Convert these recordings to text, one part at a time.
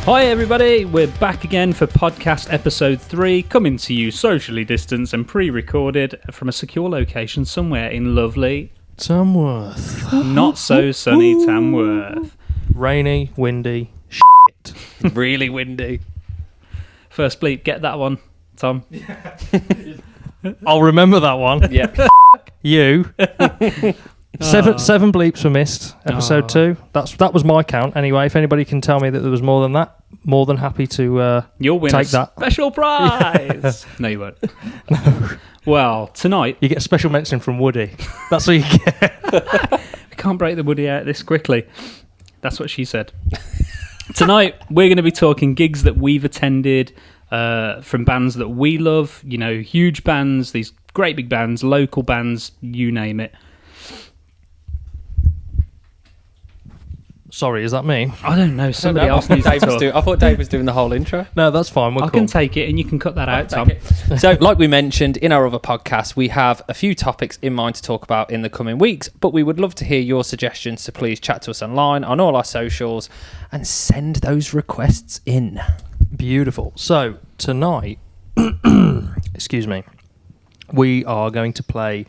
Hi everybody, we're back again for podcast episode 3, coming to you socially distanced and pre-recorded from a secure location somewhere in lovely Tamworth. not so sunny Tamworth. Rainy, windy, Really windy. First bleep, get that one, Tom. I'll remember that one. Yeah. You. Seven bleeps were missed. Episode 2. That was my count. Anyway, if anybody can tell me that there was more than that, more than happy to You'll win take a that special prize. No, you won't. No. Well, tonight you get a special mention from Woody. That's what you get. I can't break the Woody out this quickly. That's what she said. Tonight we're going to be talking gigs that we've attended from bands that we love. You know, huge bands, these great big bands, local bands, you name it. Sorry, is that me? I don't know. Somebody else needs to talk. I thought Dave was doing the whole intro. No, that's fine. We're I cool. can take it and you can cut that out, Tom. So, like we mentioned in our other podcast, we have a few topics in mind to talk about in the coming weeks, but we would love to hear your suggestions, so please chat to us online on all our socials and send those requests in. Beautiful. So, tonight, excuse me, we are going to play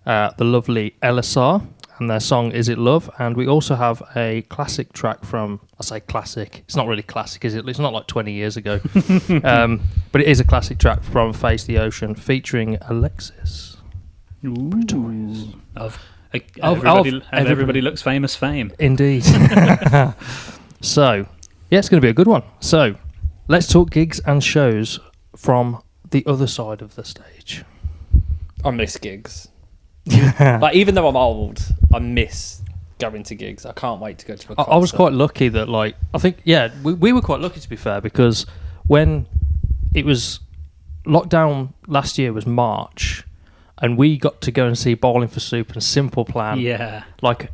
the lovely Elessar and their song Is It Love, and we also have a classic track from, I say classic, it's not really classic, is it? It's not like 20 years ago, but it is a classic track from Face the Ocean featuring Alexis. Everybody looks famous fame. Indeed. So, yeah, it's going to be a good one. So, let's talk gigs and shows from the other side of the stage. I miss gigs. Like, even though I'm old, I miss going to gigs. I can't wait to go to a concert. I was quite lucky that, like, I think, yeah, we were quite lucky, to be fair, because when it was lockdown last year was March, and we got to go and see Bowling for Soup and Simple Plan, like,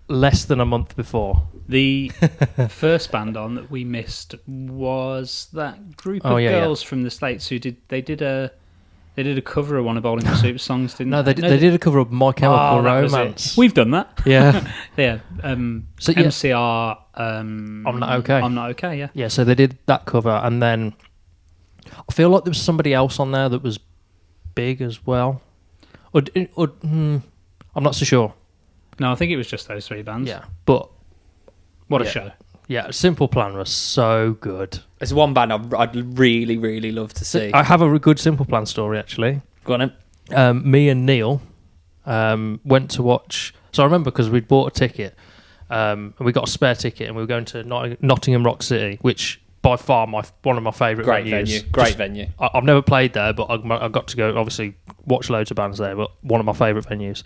less than a month before. The first band on that we missed was that group of girls from the States who did a cover of one of Bowling for Soup songs, didn't they? No, they did a cover of My Chemical Romance. We've done that. Yeah. Yeah. So, yeah. MCR. I'm Not Okay. I'm Not Okay, yeah. Yeah, so they did that cover, and then I feel like there was somebody else on there that was big as well. I'm not so sure. No, I think it was just those three bands. Yeah, but what a show. Yeah, Simple Plan was so good. It's one band I'd really, really love to see. I have a good Simple Plan story, actually. Go on then. Me and Neil went to watch... So I remember because we'd bought a ticket, and we got a spare ticket, and we were going to Nottingham Rock City, which by far one of my favourite venues. Great venue. I've never played there, but I got to go, obviously, watch loads of bands there, but one of my favourite venues.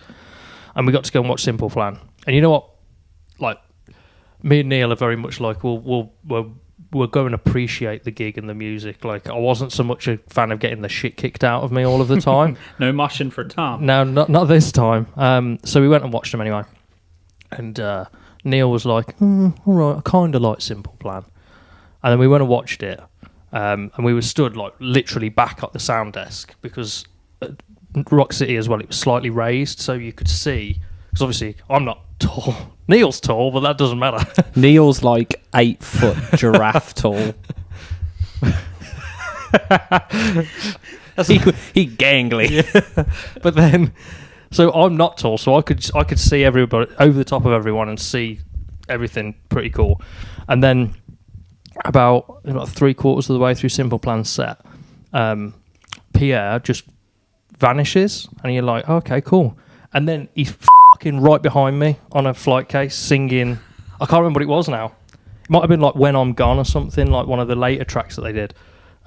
And we got to go and watch Simple Plan. And you know what? Like, me and Neil are very much like, we'll go and appreciate the gig and the music. Like, I wasn't so much a fan of getting the shit kicked out of me all of the time. No moshing for Tom. No, not this time. So we went and watched them anyway. And Neil was like, all right, I kind of like Simple Plan. And then we went and watched it. And we were stood, like, literally back at the sound desk because at Rock City as well, it was slightly raised so you could see. Because obviously, I'm not tall. Neil's tall, but that doesn't matter. Neil's like 8 foot giraffe tall. he gangly. Yeah. But then, so I'm not tall, so I could see everybody over the top of everyone and see everything pretty cool. And then about 3/4 of the way through Simple Plan's set, Pierre just vanishes, and you're like, okay, cool. And then he's fucking right behind me on a flight case singing, I can't remember what it was now. It might have been like When I'm Gone or something, like one of the later tracks that they did.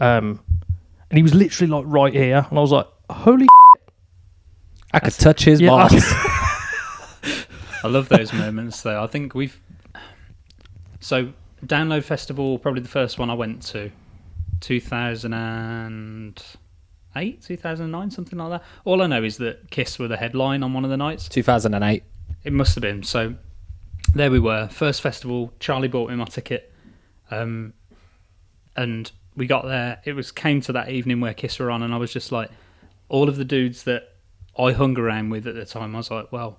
And he was literally like right here, and I was like, holy I could touch his balls. I love those moments though. I think so Download Festival, probably the first one I went to, 2008, 2009, something like that. All I know is that Kiss were the headline on one of the nights. 2008. It must have been. So there we were, first festival. Charlie bought me my ticket, and we got there. It came to that evening where Kiss were on, and I was just like, all of the dudes that I hung around with at the time, I was like, well,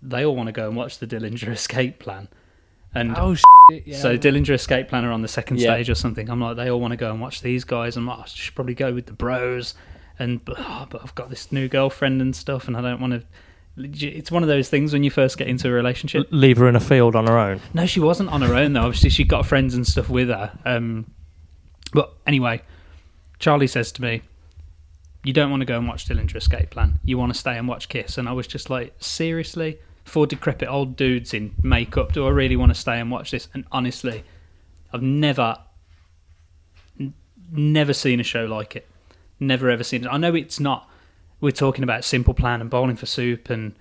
they all want to go and watch the Dillinger Escape Plan. And Yeah. So Dillinger Escape Plan are on the second Yeah. stage or something. I'm like, they all want to go and watch these guys. I'm like, I should probably go with the bros. But I've got this new girlfriend and stuff, and I don't want to. It's one of those things when you first get into a relationship. Leave her in a field on her own. No, she wasn't on her own though. Obviously, she got friends and stuff with her. But anyway, Charlie says to me, "You don't want to go and watch Dillinger Escape Plan. You want to stay and watch Kiss." And I was just like, seriously? 4 decrepit old dudes in makeup, do I really want to stay and watch this? And honestly, I've never seen a show like it. Never ever seen it. I know it's not, we're talking about Simple Plan and Bowling for Soup and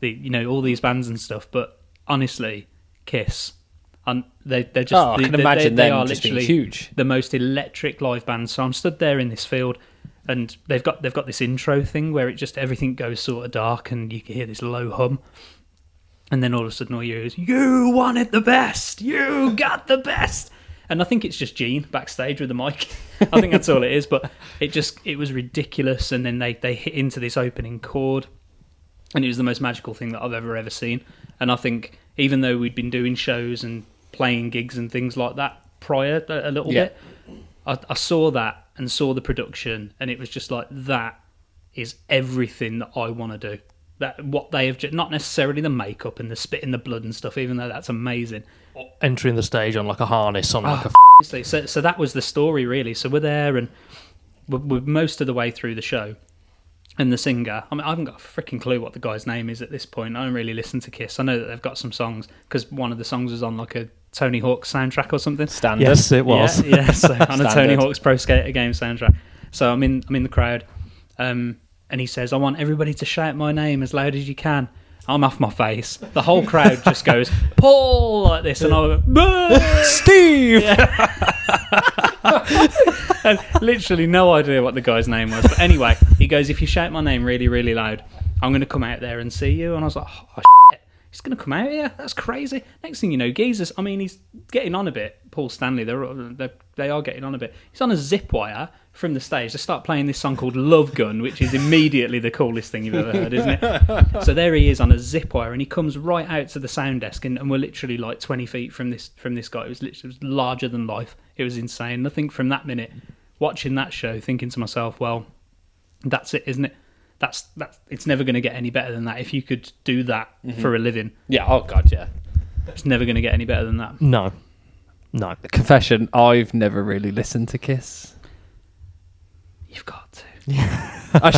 all these bands and stuff, but honestly, Kiss, they're just, I can imagine they them are just being literally huge. the most electric live band. So I'm stood there in this field, and they've got this intro thing where it just, everything goes sort of dark, and you can hear this low hum. And then all of a sudden all you hear is, "You wanted the best! You got the best!" And I think it's just Gene backstage with the mic. I think that's all it is. But it was ridiculous. And then they hit into this opening chord. And it was the most magical thing that I've ever seen. And I think even though we'd been doing shows and playing gigs and things like that prior a little bit, I saw that and saw the production. And it was just like, that is everything that I want to do. That what they have, not necessarily the makeup and the spit in the blood and stuff, even though that's amazing. Entering the stage on like a harness on like a. So that was the story really. So we're there and we're most of the way through the show, and the singer. I mean, I haven't got a freaking clue what the guy's name is at this point. I don't really listen to Kiss. I know that they've got some songs because one of the songs was on like a Tony Hawk's soundtrack or something. Standard. Yes, it was. Yeah, so on a Tony Hawk's Pro Skater game soundtrack. So I'm in the crowd. And he says, "I want everybody to shout my name as loud as you can." I'm off my face. The whole crowd just goes, "Paul!" like this. And I go, "Steve!" And literally no idea what the guy's name was. But anyway, he goes, "If you shout my name really, really loud, I'm going to come out there and see you." And I was like, "Oh, shit. He's going to come out here? That's crazy." Next thing you know, geezers, I mean, he's getting on a bit. Paul Stanley, they are getting on a bit. He's on a zip wire from the stage. They start playing this song called Love Gun, which is immediately the coolest thing you've ever heard, isn't it? So there he is on a zip wire, and he comes right out to the sound desk, and we're literally like 20 feet from this guy. It was larger than life. It was insane. Nothing from that minute, watching that show, thinking to myself, well, that's it, isn't it? That's it's never going to get any better than that. If you could do that for a living. Yeah, oh God, yeah. It's never going to get any better than that. No. Confession, I've never really listened to Kiss. You've got to. I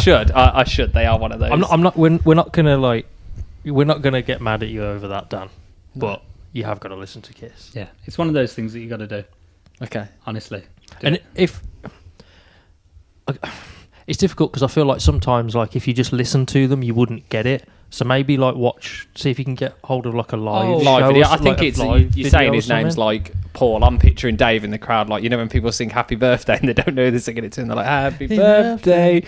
should. They are one of those. I'm not. We're not gonna get mad at you over that, Dan. But you have got to listen to Kiss. Yeah, it's one of those things that you got to do. Okay, honestly. And if it's difficult because I feel like sometimes, like if you just listen to them, you wouldn't get it. So maybe like see if you can get hold of like a live show video. or I think like it's you're saying his name's like Paul. I'm picturing Dave in the crowd, like when people sing Happy Birthday and they don't know they're singing it to him. They're like Happy Birthday.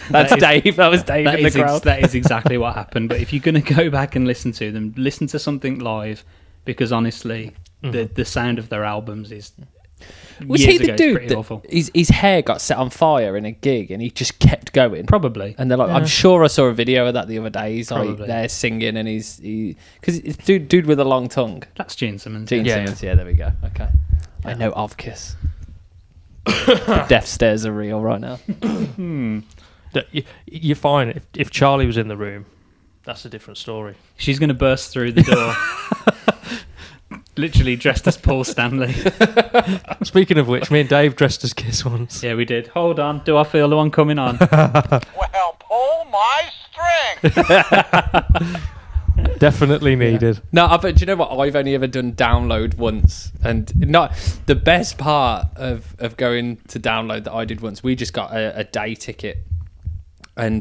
That's Dave. That was Dave in the crowd. That is exactly what happened. But if you're going to go back and listen to them, listen to something live, because honestly, the sound of their albums is. Was he the dude that his hair got set on fire in a gig and he just kept going? Probably. And they're like, I'm sure I saw a video of that the other day. He's like there singing and because it's dude with a long tongue. That's Gene Simmons. Gene Simmons, yeah, there we go. Okay. I know of Kiss. The death stares are real right now. You're fine. If Charlie was in the room, that's a different story. She's going to burst through the door. Literally dressed as Paul Stanley. Speaking of which, me and Dave dressed as Kiss once. Yeah, we did. Hold on. Do I feel the one coming on? Well, pull my string. Definitely needed. No, but do you know what? I've only ever done download once. And not the best part of going to download that I did once, we just got a day ticket. And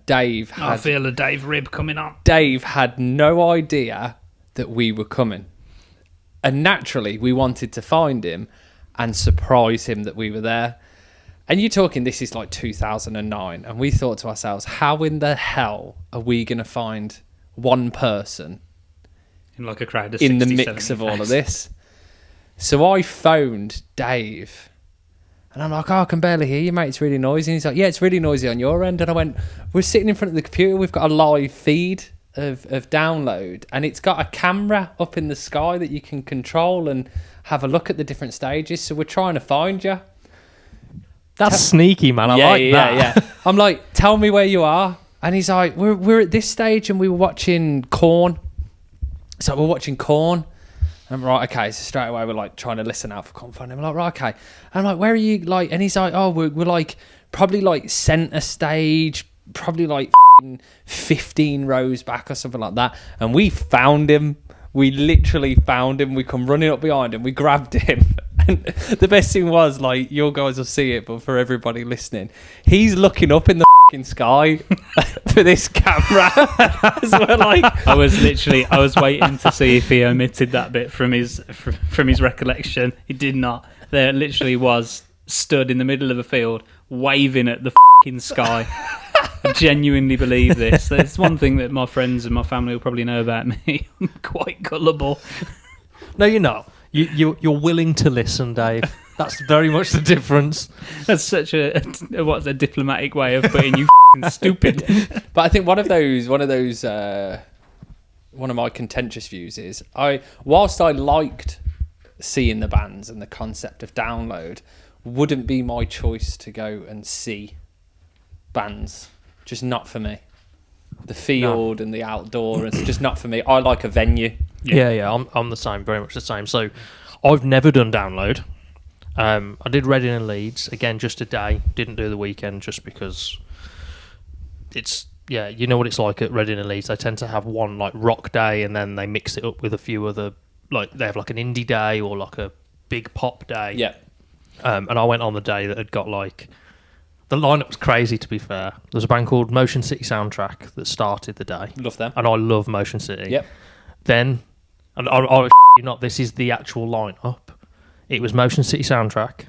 Dave had... I feel a Dave rib coming on. Dave had no idea that we were coming. And naturally, we wanted to find him and surprise him that we were there. And you're talking, this is like 2009. And we thought to ourselves, how in the hell are we going to find one person in like a crowd of in 60, the mix of all faces. of this? So I phoned Dave. And I'm like, I can barely hear you, mate. It's really noisy. And he's like, yeah, it's really noisy on your end. And I went, we're sitting in front of the computer. We've got a live feed of download, and it's got a camera up in the sky that you can control and have a look at the different stages. So we're trying to find you. That's sneaky, man. I like that. Yeah. I'm like, tell me where you are. And he's like, we're at this stage and we were watching Korn. So we're watching Korn. And I'm right, okay. So straight away we're like trying to listen out for Korn. And I'm like, right, okay. And I'm like, where are you? Like, and he's like, oh, we're like probably like center stage, probably like 15 rows back or something like that. And we found him. We literally found him. We come running up behind him. We grabbed him. And the best thing was, like, your guys will see it, but for everybody listening, he's looking up in the sky for this camera. So we're like, I was waiting to see if he omitted that bit from his recollection. He did not. There literally was stood in the middle of a field waving at the sky. I genuinely believe this. That's one thing that my friends and my family will probably know about me. I'm quite gullible. No, you're not. You're willing to listen, Dave. That's very much the difference. That's such a diplomatic way of putting you stupid. But I think one of my contentious views is whilst I liked seeing the bands and the concept of download, wouldn't be my choice to go and see bands. Just not for me. The field and the outdoor, it's just not for me. I like a venue. Yeah. I'm the same, very much the same. So I've never done download. I did Reading and Leeds, again, just a day. Didn't do the weekend just because it's, you know what it's like at Reading and Leeds. They tend to have one like rock day and then they mix it up with a few other, like they have like an indie day or like a big pop day. Yeah. And I went on the day that had got like, the lineup was crazy, to be fair. There's a band called Motion City Soundtrack that started the day. Love them. And I love Motion City. Yep. Then, and I you not, this is the actual lineup. It was Motion City Soundtrack.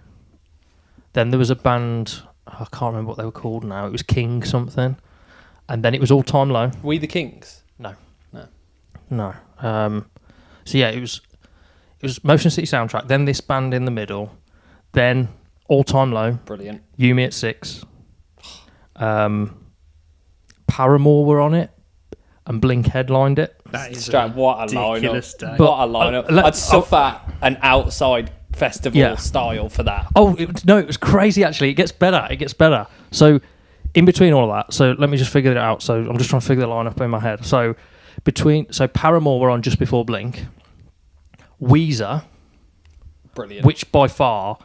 Then there was a band, I can't remember what they were called now. It was King something. And then it was All Time Low. We the Kings? No. So yeah, it was Motion City Soundtrack. Then this band in the middle. Then All Time Low. Brilliant. You Me at 6. Paramore were on it. And Blink headlined it. That is what a ridiculous lineup. day. What a lineup. I'd suffer an outside festival style for that. Oh, it was crazy, actually. It gets better. So, in between all of that, so let me just figure it out. So, I'm just trying to figure the lineup in my head. So, Paramore were on just before Blink. Weezer. Brilliant. Which, by far,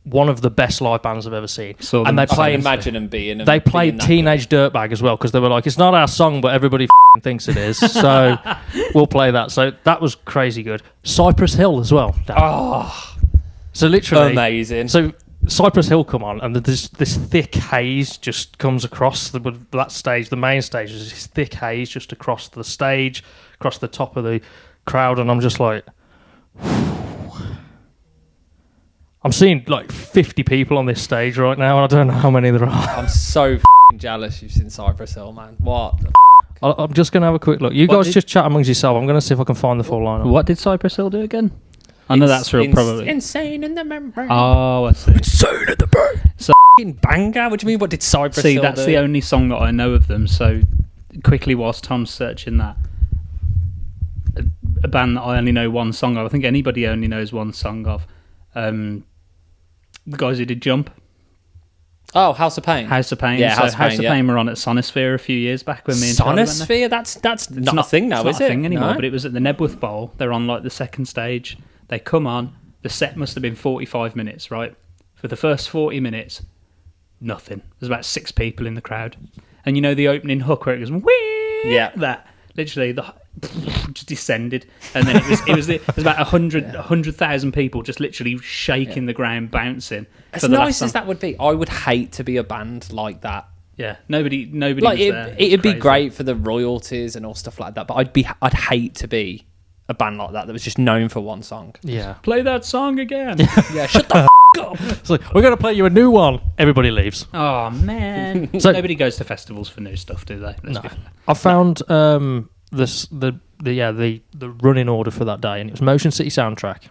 one of the best live bands I've ever seen. So and they played. Imagine them being. They played Teenage Dirtbag as well because they were like, it's not our song, but everybody thinks it is. So we'll play that. So that was crazy good. Cypress Hill as well. Oh, so literally amazing. So Cypress Hill come on, and this thick haze just comes across that stage. The main stage is this thick haze just across the stage, across the top of the crowd, and I'm just like. I'm seeing like 50 people on this stage right now, and I don't know how many there are. I'm so jealous you've seen Cypress Hill, man. What the I'm just going to have a quick look. You guys just chat amongst yourself. I'm going to see if I can find the full lineup. What did Cypress Hill do again? I know that's real, probably. Insane in the membrane. Oh, I see. Insane in the brain. So, banger? What do you mean? What did Cypress Hill do? See, that's the only song that I know of them. So, quickly, whilst Tom's searching that, a band that I only know one song of. I think anybody only knows one song of. The guys who did Jump. Oh, House of Pain. House of Pain. Yeah, so House of Pain were on at Sonosphere a few years back when me and Charlie went there. Sonosphere? That's not a thing now, it's is not it? a thing anymore, No? but it was at the Nebworth Bowl. They're on like the second stage. They come on. The set must have been 45 minutes, right? For the first 40 minutes, nothing. There's about 6 people in the crowd. And you know the opening hook where it goes, whee! Yeah. That. Literally, just descended. And then it was about 100,000 people just literally shaking the ground, bouncing. As nice as that would be, I would hate to be a band like that. Yeah, nobody Like was there. it'd be Crazy. great for the royalties and all stuff like that, but I'd hate to be a band like that was just known for one song. Yeah. Play that song again. Yeah, shut the up. It's like, we're going to play you a new one. Everybody leaves. Oh man! So- Nobody goes to festivals for new stuff, do they? Let's be fair. I found the running order for that day, and it was Motion City Soundtrack.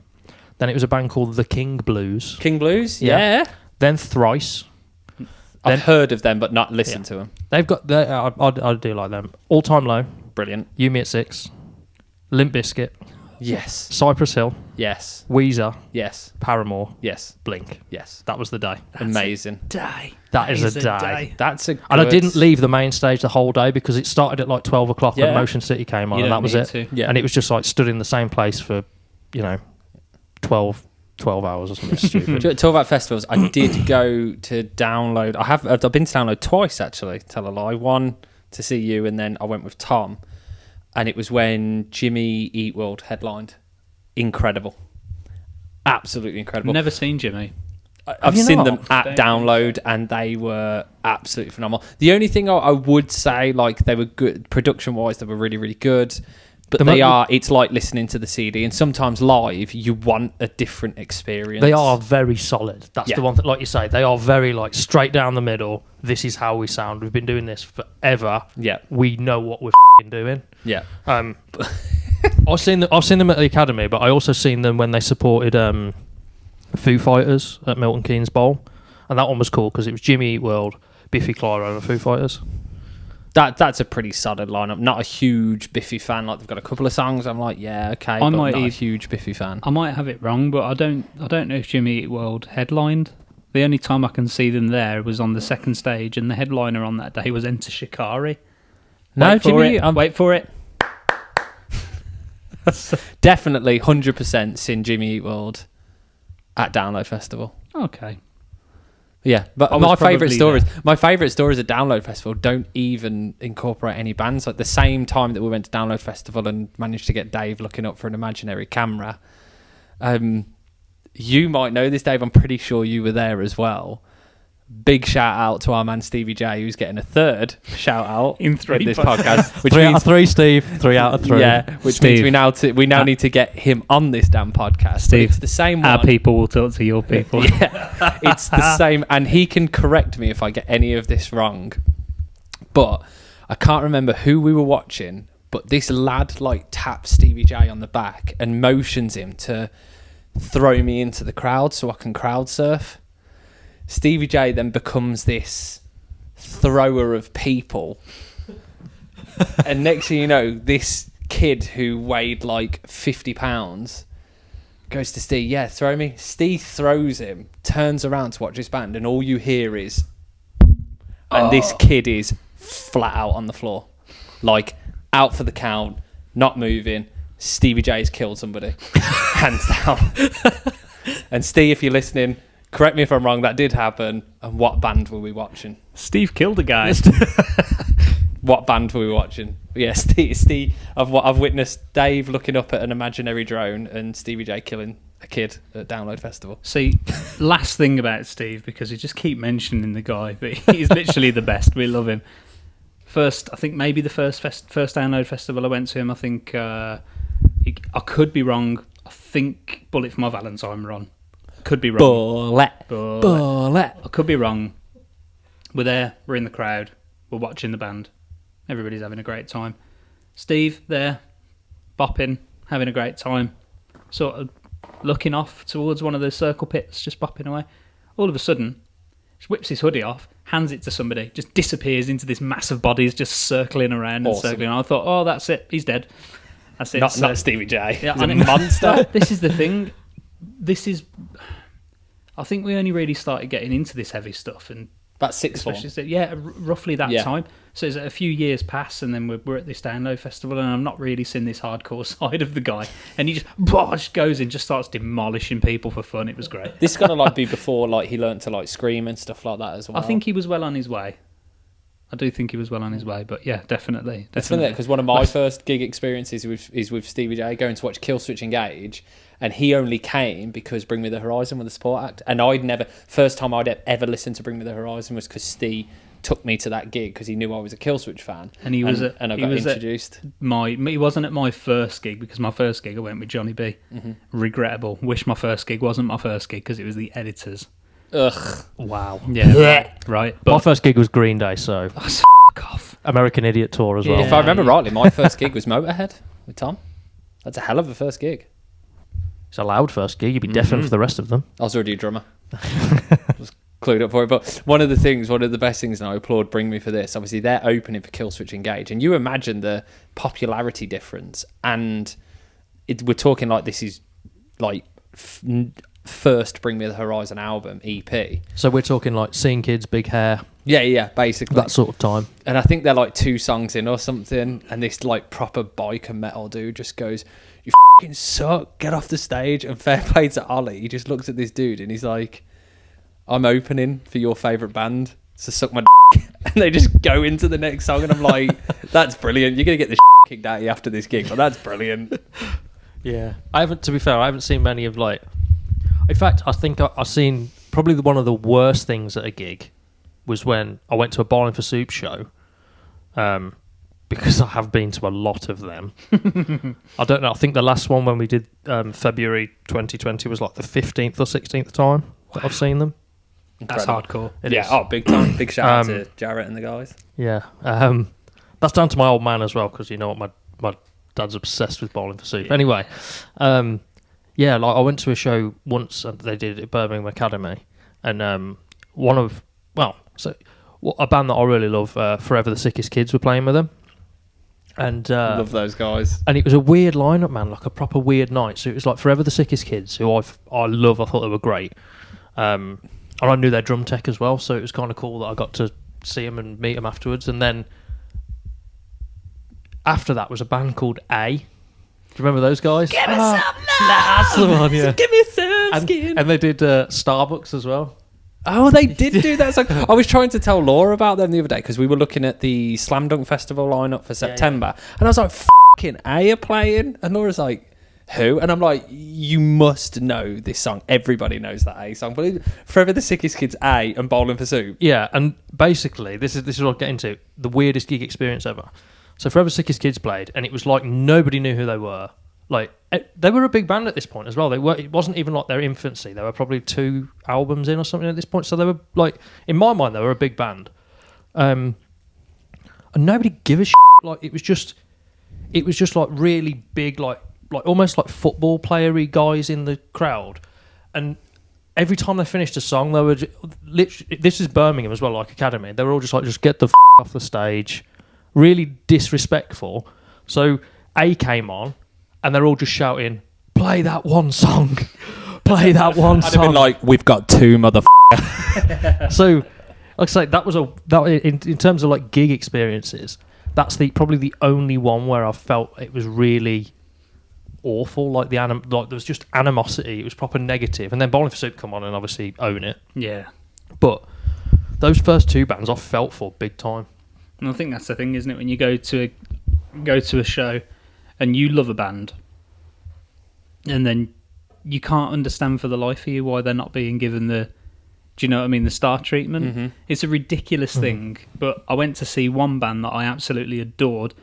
Then it was a band called The King Blues. King Blues, Yeah. Then Thrice. I've heard of them, but not listened to them. They've got I do like them. All Time Low. Brilliant. You Me at 6, Limp Bizkit, Yes. Cypress Hill, Yes. Weezer, Yes. Paramore, Yes. Blink. Yes. That was the day. Amazing. Day. That is a day. That's a good... And I didn't leave the main stage the whole day because it started at like 12 o'clock Yeah. when Motion City came on, You and don't that was need it. to. Yeah. And it was just like stood in the same place for, 12 hours or something stupid. Talk about festivals. I did go to Download. I've been to Download twice, actually, tell a lie. One to see you, and then I went with Tom. And it was when Jimmy Eat World headlined. Incredible. Absolutely incredible. Never seen Jimmy. I've you seen not? them at Don't Download, and they were absolutely phenomenal. The only thing I would say, like, they were good production-wise, they were really, really good. But it's like listening to the CD, and sometimes live, you want a different experience. They are very solid. That's Yeah. the one thing, like you say, they are very like straight down the middle. This is how we sound. We've been doing this forever. Yeah. We know what we're doing. Yeah. I've seen them at the Academy, but I also seen them when they supported Foo Fighters at Milton Keynes Bowl, and that one was cool because it was Jimmy Eat World, Biffy Clyro, and Foo Fighters. That's a pretty solid lineup. Not a huge Biffy fan. Like, they've got a couple of songs. I'm like, yeah, okay, but might not a ev- huge Biffy fan. I might have it wrong, but I don't know if Jimmy Eat World headlined. The only time I can see them there was on the second stage, and the headliner on that day was Enter Shikari. No, Wait for Jimmy, it. Wait for it. definitely 100% seen Jimmy Eat World at Download Festival. Okay. Yeah, but I was my favourite probably stories at Download Festival don't even incorporate any bands. Like, the same time that we went to Download Festival and managed to get Dave looking up for an imaginary camera. You might know this, Dave. I'm pretty sure you were there as well. Big shout out to our man Stevie J, who's getting a third shout out In 3 this podcasts. podcast. Which 3 out means, of 3, Steve. 3 out of 3. yeah, which Steve. means we now need to get him on this damn podcast. But Steve, it's the same one. Our people will talk to your people. Yeah, it's the same, and he can correct me if I get any of this wrong. But I can't remember who we were watching, but this lad like taps Stevie J on the back and motions him to throw me into the crowd so I can crowd surf. Stevie J then becomes this thrower of people, and next thing you know, this kid who weighed like 50 pounds goes to Steve, yeah, throw me. Steve throws him, turns around to watch his band, and all you hear is, and this kid is flat out on the floor, like out for the count, not moving. Stevie J's killed somebody, hands down. And Steve, if you're listening, correct me if I'm wrong, that did happen. And what band were we watching? Steve killed a guy. What band were we watching? Yeah, Steve. I've witnessed Dave looking up at an imaginary drone and Stevie J killing a kid at Download Festival. See, last thing about Steve, because we just keep mentioning the guy, but he's literally the best. We love him. First, I think maybe the first Download Festival I went to him, I think, I could be wrong. I think Bullet for My Valentine were on. Could be wrong. Bullet. I could be wrong. We're there, we're in the crowd, we're watching the band. Everybody's having a great time. Steve there, bopping, having a great time. Sort of looking off towards one of the circle pits, just bopping away. All of a sudden, just whips his hoodie off, hands it to somebody, just disappears into this mass of bodies just circling around and circling around. I thought, oh, that's it, he's dead. That's it. Not Stevie J. Yeah, He's I a know. monster. This is the thing. I think we only really started getting into this heavy stuff, and About sixth form. roughly that Yeah. time. So it's a few years pass, and then we're at this Download Festival, and I'm not really seeing this hardcore side of the guy. And he just goes in, just starts demolishing people for fun. It was great. This got to like be before like he learnt to like scream and stuff like that as well. I think he was well on his way. I do think he was well on his way, but yeah, definitely. It's funny because one of my first gig experiences is with Stevie J, going to watch Killswitch Engage, and he only came because Bring Me the Horizon were the support act, and first time I'd ever listened to Bring Me the Horizon was because Steve took me to that gig because he knew I was a Killswitch fan, And he was I got introduced. He wasn't at my first gig, because my first gig I went with Johnny B. Mm-hmm. Regrettable. Wish my first gig wasn't my first gig, because it was the Editors. Ugh. Wow. Yeah, right. My But first gig was Green Day, so f- off. American Idiot tour as well. Yeah. If I remember rightly, my first gig was Motorhead with Tom. That's a hell of a first gig. It's a loud first gig. You'd be deafened for the rest of them. I was already a drummer. clued up for it. But one of the best things, and I applaud Bring Me for this, obviously they're opening for Killswitch Engage, and you imagine the popularity difference, and we're talking like this is like first Bring Me the Horizon album EP. So we're talking like Seeing Kids, Big Hair. Yeah, basically. That sort of time. And I think they're like 2 songs in or something, and this like proper biker metal dude just goes, "You fucking suck, get off the stage." And fair play to Ollie, he just looks at this dude and he's like, "I'm opening for your favourite band, so suck my dick." And they just go into the next song, and I'm like, that's brilliant. You're going to get the kicked out of you after this gig, but that's brilliant. Yeah. To be fair, I haven't seen many of like... In fact, I think I've seen probably one of the worst things at a gig was when I went to a Bowling for Soup show, because I have been to a lot of them. I don't know. I think the last one when we did February 2020 was like the 15th or 16th time that I've seen them. That's hardcore. It is. Big time. Big shout out to Jarrett and the guys. Yeah. That's down to my old man as well, because you know what, my dad's obsessed with Bowling for Soup. Yeah. Anyway, yeah, like I went to a show once, and they did it at Birmingham Academy, and a band that I really love, Forever the Sickest Kids, were playing with them. And love those guys. And it was a weird lineup, man, like a proper weird night. So it was like Forever the Sickest Kids, who I love. I thought they were great. And I knew their drum tech as well, so it was kind of cool that I got to see them and meet them afterwards. And then after that was a band called A. Do you remember those guys? Give me some love. That's the one, yeah. Give me some skin. And they did Starbucks as well. Oh, they did do that song. I was trying to tell Laura about them the other day because we were looking at the Slam Dunk Festival lineup for September, and I was like, "Fucking A are playing," and Laura's like, "Who?" And I'm like, "You must know this song. Everybody knows that A song." But Forever the Sickest Kids, A, and Bowling for Soup. Yeah, and basically, this is what I get into the weirdest gig experience ever. So Forever the Sickest Kids played, and it was like nobody knew who they were. Like, they were a big band at this point as well. It wasn't even like their infancy. They were probably 2 albums in or something at this point. So they were like, in my mind, they were a big band. And nobody gave a shit. Like, it was just like really big, like almost like football player-y guys in the crowd. And every time they finished a song, they were literally, this is Birmingham as well, like Academy. They were all just like, just get the off the stage. Really disrespectful. So A came on, and they're all just shouting, "Play that one song, play that one song." I'd have been like, "We've got 2 motherfuckers." So, like I say, that was in terms of like gig experiences. That's probably the only one where I felt it was really awful. Like there was just animosity. It was proper negative. And then Bowling for Soup come on and obviously own it. Yeah, but those first 2 bands I felt for big time. And I think that's the thing, isn't it? When you go to a show and you love a band, and then you can't understand for the life of you why they're not being given the, do you know what I mean, the star treatment. Mm-hmm. It's a ridiculous thing. But I went to see one band that I absolutely adored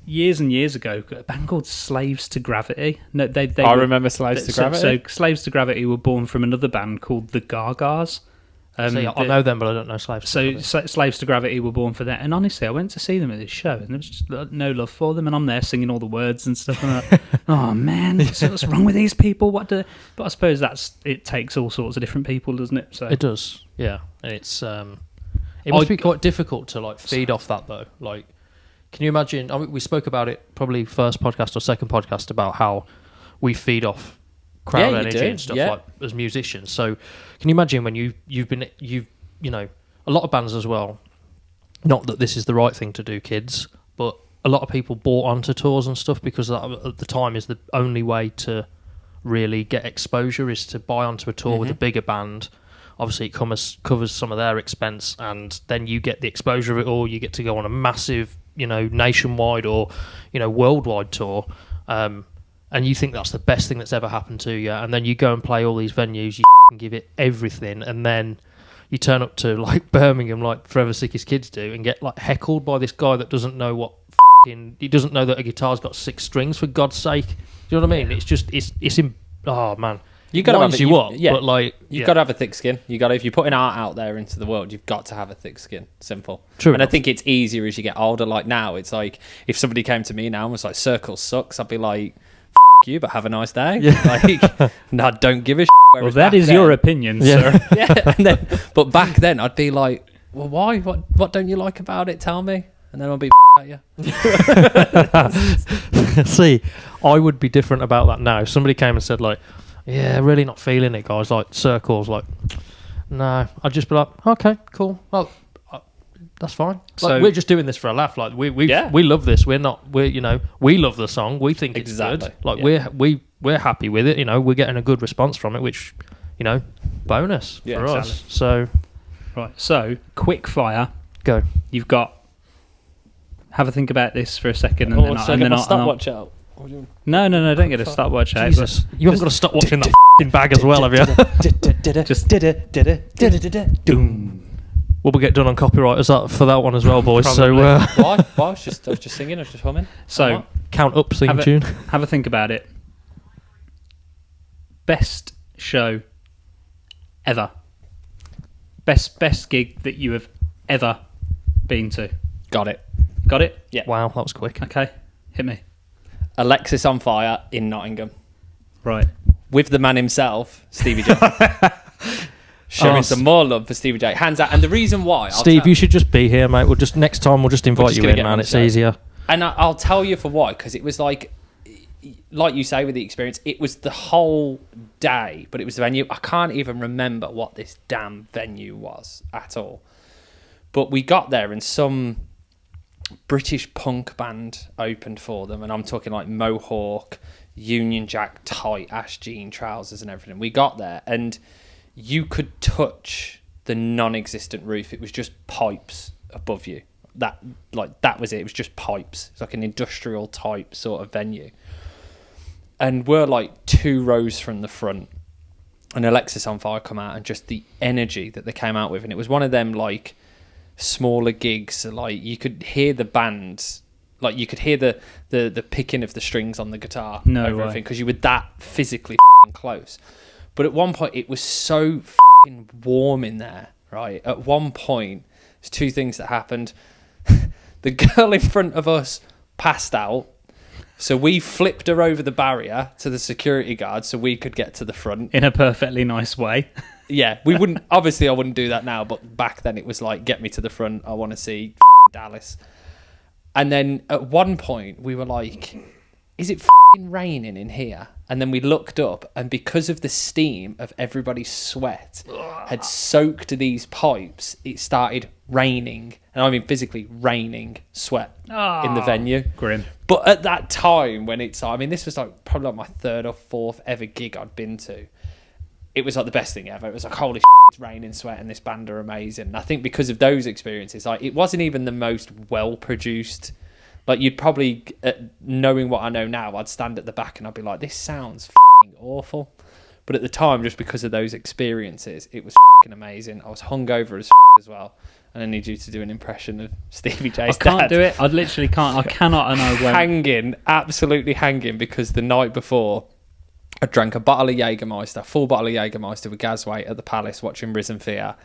years and years ago, a band called Slaves to Gravity. No, I remember Slaves to Gravity. So Slaves to Gravity were born from another band called the Gagas. I know them, but I don't know Slaves to Gravity. So Slaves to Gravity were born for that. And honestly, I went to see them at this show, and there was just no love for them. And I'm there singing all the words and stuff. And I'm like, oh man, what's wrong with these people? But I suppose it takes all sorts of different people, doesn't it? So it does, yeah. It's it must be quite difficult to like feed off that though. Like, can you imagine? I mean, we spoke about it probably first podcast or second podcast about how we feed off crowd energy and stuff like as musicians. So can you imagine when you've you know, a lot of bands as well, not that this is the right thing to do, kids, but a lot of people bought onto tours and stuff because that at the time is the only way to really get exposure is to buy onto a tour with a bigger band. Obviously it covers some of their expense, and then you get the exposure of it all. You get to go on a massive, you know, nationwide or, you know, worldwide tour. And you think that's the best thing that's ever happened to you, and then you go and play all these venues, you give it everything, and then you turn up to like Birmingham, like Forever Sickest Kids do, and get like heckled by this guy that doesn't know what he doesn't know that a guitar's got 6 strings, for God's sake. Do you know what I mean? It's just it's in, oh man, you got to have but like you've got to have a thick skin. You got if you're putting art out there into the world, you've got to have a thick skin. Simple. True. And enough. I think it's easier as you get older. Like now, it's like if somebody came to me now and was like, "Circle sucks," I'd be like, you, but have a nice day. Yeah. Like, no, don't give a Well, that is your opinion, sir. Yeah, but back then I'd be like, well, why? What don't you like about it? Tell me. And then I'll be at you. See, I would be different about that now. If somebody came and said like, yeah, really not feeling it, guys, like circles, like, no, I'd just be like, okay, cool, well, that's fine. So like, we're just doing this for a laugh. Like we love this. We love the song. We think it's good. Like we're happy with it. We're getting a good response from it, which bonus for us. So right. So quick fire. Go. You've got. Have a think about this for a second, and then I'll stopwatch out. No, don't get a stopwatch out. Jesus, you haven't got to stop watching that f***ing bag as well, have you? Just doom. We'll get done on copyright for that one as well, boys. So Why? I was just singing. I was just humming. So count up theme tune. Have a think about it. Best show ever. Best gig that you have ever been to. Got it. Yeah. Wow, that was quick. Okay, hit me. Alexis on Fire in Nottingham. Right. With the man himself, Stevie J. Showing some more love for Stevie J. Hands out. And the reason why... Steve, you should just be here, mate. Next time we'll just invite you in, man. It's easier. And I'll tell you for why, because it was like you say with the experience, it was the whole day, but it was the venue. I can't even remember what this damn venue was at all. But we got there and some British punk band opened for them, and I'm talking like Mohawk, Union Jack, tight ass jean trousers and everything. We got there and you could touch the non-existent roof. It was just pipes above you. That was it. It was just pipes. It's like an industrial type sort of venue. And we're like 2 rows from the front. And Alexis on Fire come out, and just the energy that they came out with. And it was one of them like smaller gigs. Like you could hear the band, like you could hear the picking of the strings on the guitar over everything, because you were that physically close. But at one point, it was so warm in there, right? At one point, there's 2 things that happened. The girl in front of us passed out, so we flipped her over the barrier to the security guard so we could get to the front. In a perfectly nice way. Yeah, we wouldn't... Obviously, I wouldn't do that now, but back then it was like, get me to the front. I want to see Dallas. And then at one point, we were like, is it raining in here? And then we looked up, and because of the steam of everybody's sweat had soaked these pipes, it started raining. And I mean physically raining sweat in the venue. Grim. But at that time, when this was like probably like my 3rd or 4th ever gig I'd been to. It was like the best thing ever. It was like, holy shit, it's raining sweat and this band are amazing. And I think because of those experiences, like it wasn't even the most well-produced. Like you'd probably, knowing what I know now, I'd stand at the back and I'd be like, this sounds awful. But at the time, just because of those experiences, it was amazing. I was hungover as well. And I need you to do an impression of Stevie J's dad. I can't do it. I literally can't. I cannot and I won't. Hanging, absolutely hanging, because the night before, I drank a bottle of Jägermeister, full bottle of Jägermeister with Gasway at the Palace watching Risen Fear.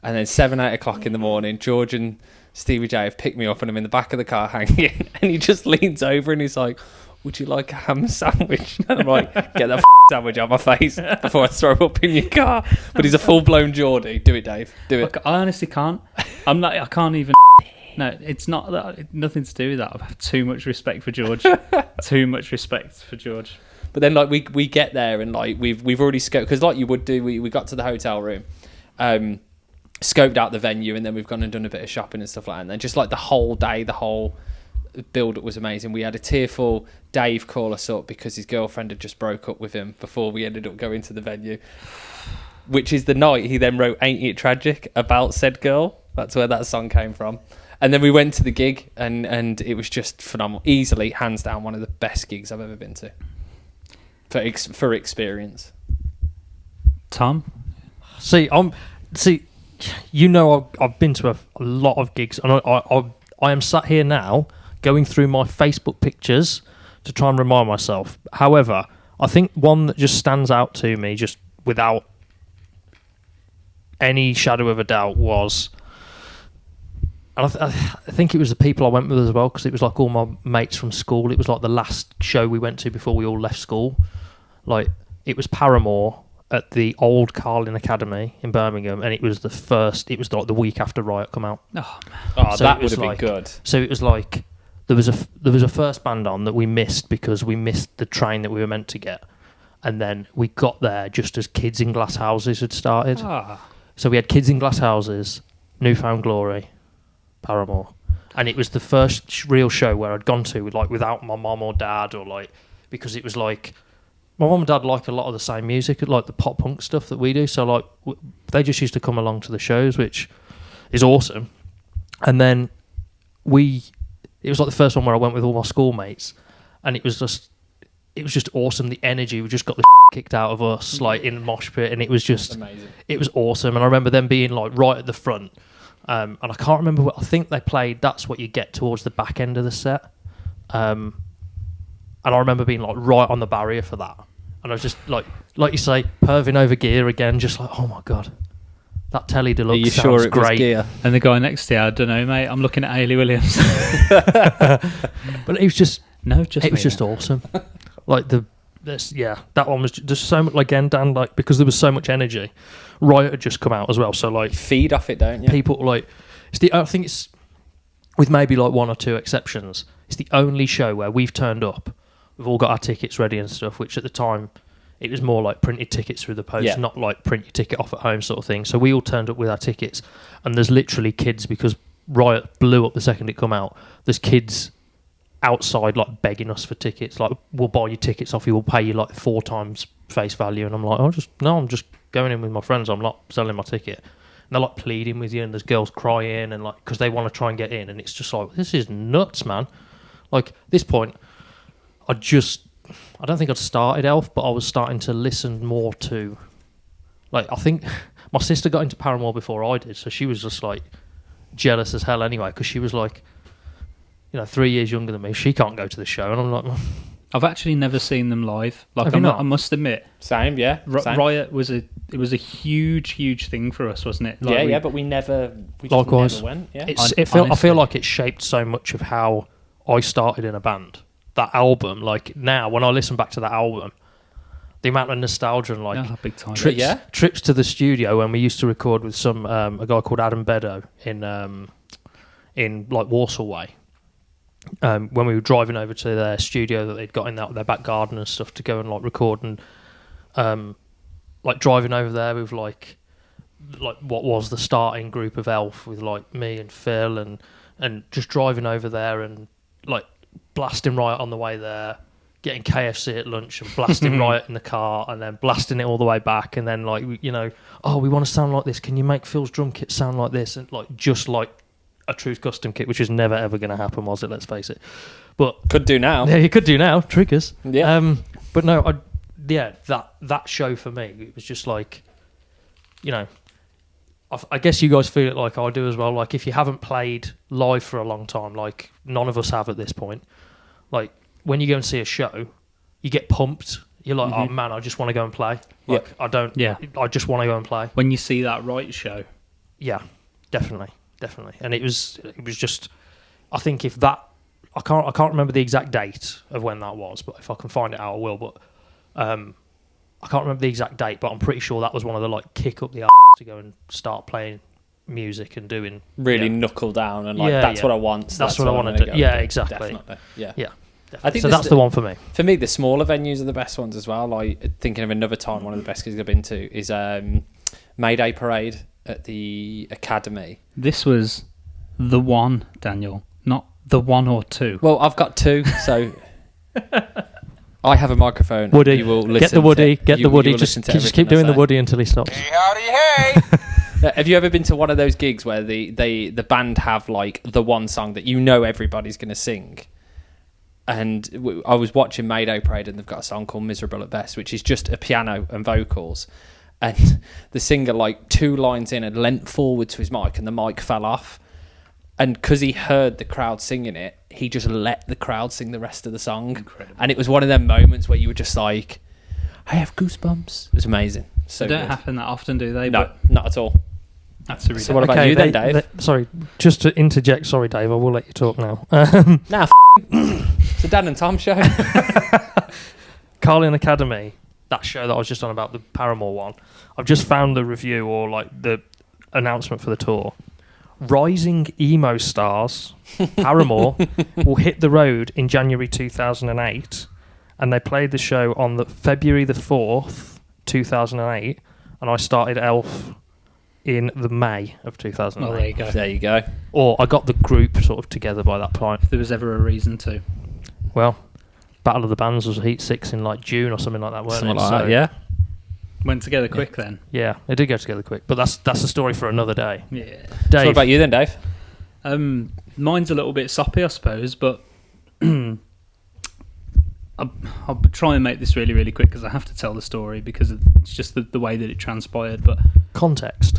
And then 7-8 o'clock in the morning, George and Stevie J have picked me up and I'm in the back of the car hanging. And he just leans over and he's like, would you like a ham sandwich? And I'm like, get that sandwich out my face before I throw up in your car. But he's a full-blown Geordie. Do it, Dave. Do it. I honestly can't. I can't even... No, it's not that. Nothing to do with that. I have too much respect for George. Too much respect for George. But then like we get there and like we've already scoped, because like you would do, we got to the hotel room, scoped out the venue, and then we've gone and done a bit of shopping and stuff like that. And then just like the whole day, the whole build-up was amazing. We had a tearful Dave call us up because his girlfriend had just broke up with him before we ended up going to the venue, which is the night he then wrote Ain't It Tragic about said girl. That's where that song came from. And then we went to the gig and it was just phenomenal. Easily, hands down, one of the best gigs I've ever been to for experience. Tom? You know, I've been to a lot of gigs, and I am sat here now going through my Facebook pictures to try and remind myself. However, I think one that just stands out to me, just without any shadow of a doubt, was, and I think it was the people I went with as well, because it was like all my mates from school. It was like the last show we went to before we all left school. Like, it was Paramore, at the old Carlin Academy in Birmingham, and it was like the week after Riot come out. Oh, man. Oh, So that it was would have like- been good. So it was like there was a first band on that we missed because we missed the train that we were meant to get, and then we got there just as Kids in Glass Houses had started. Ah. So we had Kids in Glass Houses, Newfound Glory, Paramore, and it was the first real show where I'd gone to like without my mum or dad, or like because it was like my mum and dad like a lot of the same music, like the pop punk stuff that we do. So like they just used to come along to the shows, which is awesome. And then it was like the first one where I went with all my schoolmates, and it was just awesome. The energy, we just got the kicked out of us like in the mosh pit, and it was just Amazing. It was awesome. And I remember them being like right at the front, and I can't remember what I think they played. That's What You Get towards the back end of the set, and I remember being like right on the barrier for that, and I was just like you say, perving over gear again, just like, oh my god, that Telly Deluxe Are you sounds sure it was great. gear? And the guy next to you, I don't know, mate. I'm looking at Hayley Williams. But it was just No, just it was me, just mate. awesome. Like that one was just so much, like, again, Dan, like, because there was so much energy. Riot had just come out as well, so like Feed off it, don't you? people like I think it's, with maybe like one or two exceptions, it's the only show where we've turned up, we've all got our tickets ready and stuff, which at the time it was more like printed tickets through the post, Yeah. not like print your ticket off at home sort of thing. So we all turned up with our tickets, and there's literally kids, because Riot blew up the second it come out, there's kids outside like begging us for tickets, like, we'll buy your tickets off you, we'll pay you like 4 times face value. And I'm like, I'm just going in with my friends, I'm not selling my ticket. And they're like pleading with you, and there's girls crying, and like, because they want to try and get in, and it's just like, this is nuts, man. Like, at this point, I don't think I'd started Elf, but I was starting to listen more to, like, I think my sister got into Paramore before I did, so she was just like jealous as hell anyway, because she was like, 3 years younger than me. She can't go to the show, and I'm like, I've actually never seen them live. Like, Have you not? I must admit, Same, yeah. Same. Riot was a huge thing for us, wasn't it? Like, But we just Likewise. never went. Yeah. I Honestly. feel like it shaped so much of how I started in a band. That album, like, now when I listen back to that album, the amount of nostalgia and like big time. trips to the studio when we used to record with some a guy called Adam Beddoe in like Warsaw Way. When we were driving over to their studio that they'd got in their back garden and stuff to go and like record, and like driving over there with like what was the starting group of Elf, with like me and Phil, and just driving over there and like blasting Riot on the way there, getting KFC at lunch and blasting Riot in the car, and then blasting it all the way back, and then like, we want to sound like this, can you make Phil's drum kit sound like this, and like just like a Truth custom kit, which is never ever going to happen, was it? Let's face it. But Could do now. yeah, you could do now, triggers. Yeah. But no, that show for me, it was just like, I guess you guys feel it like I do as well. Like, if you haven't played live for a long time, like none of us have at this point, like when you go and see a show, you get pumped. You're like, oh man, I just want to go and play. Like, I just want to go and play. When you see that Riot show, Yeah, definitely. And it was just, I think if that, I can't remember the exact date of when that was, but if I can find it out, I will. But I can't remember the exact date, but I'm pretty sure that was one of the like kick up the arse to go and start playing music and doing Really knuckle down and like, Yeah, that's yeah. what I want. That's what I I'm want gonna to do. go Yeah, do. exactly. Definitely. Yeah. Yeah. I think so this- that's the one for me. For me, the smaller venues are the best ones as well. Like, thinking of another time, one of the best gigs I've been to is Mayday Parade at the Academy. this was the one, Daniel, not the 1 or 2. Well, I've got 2, so I have a microphone. Woody, You will get the listen Woody, to- get you- the you Woody. will Just listen to keep everything doing I the say. Woody until he stops. Hey, howdy, hey! Have you ever been to one of those gigs where the band have like the one song that everybody's going to sing? And I was watching Mayday Parade, and they've got a song called Miserable at Best, which is just a piano and vocals. And the singer, like 2 lines in, had leant forward to his mic, and the mic fell off. And because he heard the crowd singing it, he just let the crowd sing the rest of the song. Incredible. And it was one of them moments where you were just like, I have goosebumps. It was amazing. So They don't good. happen that often, do they? No, not at all. That's a So what about you then, Dave? Sorry, just to interject. Sorry, Dave. I will let you talk now. Nah, it's a Dan and Tom show. Carlin Academy that show that I was just on about, the Paramore one, I've just found the review or like the announcement for the tour. Rising emo stars, Paramore, will hit the road in January 2008, and they played the show on the February the 4th, 2008, and I started Elf in the May of 2008. Oh, there you go. There you go. Or I got the group sort of together by that point. If there was ever a reason to. Well, Battle of the Bands was Heat 6 in like June or something like that, weren't Something it? like that, yeah. Went together quick then. Yeah, they did go together quick, but that's a story for another day. Yeah. Dave, So what about you then, Dave? Mine's a little bit soppy, I suppose, but I'll try and make this really, really quick because I have to tell the story because it's just the way that it transpired. But context.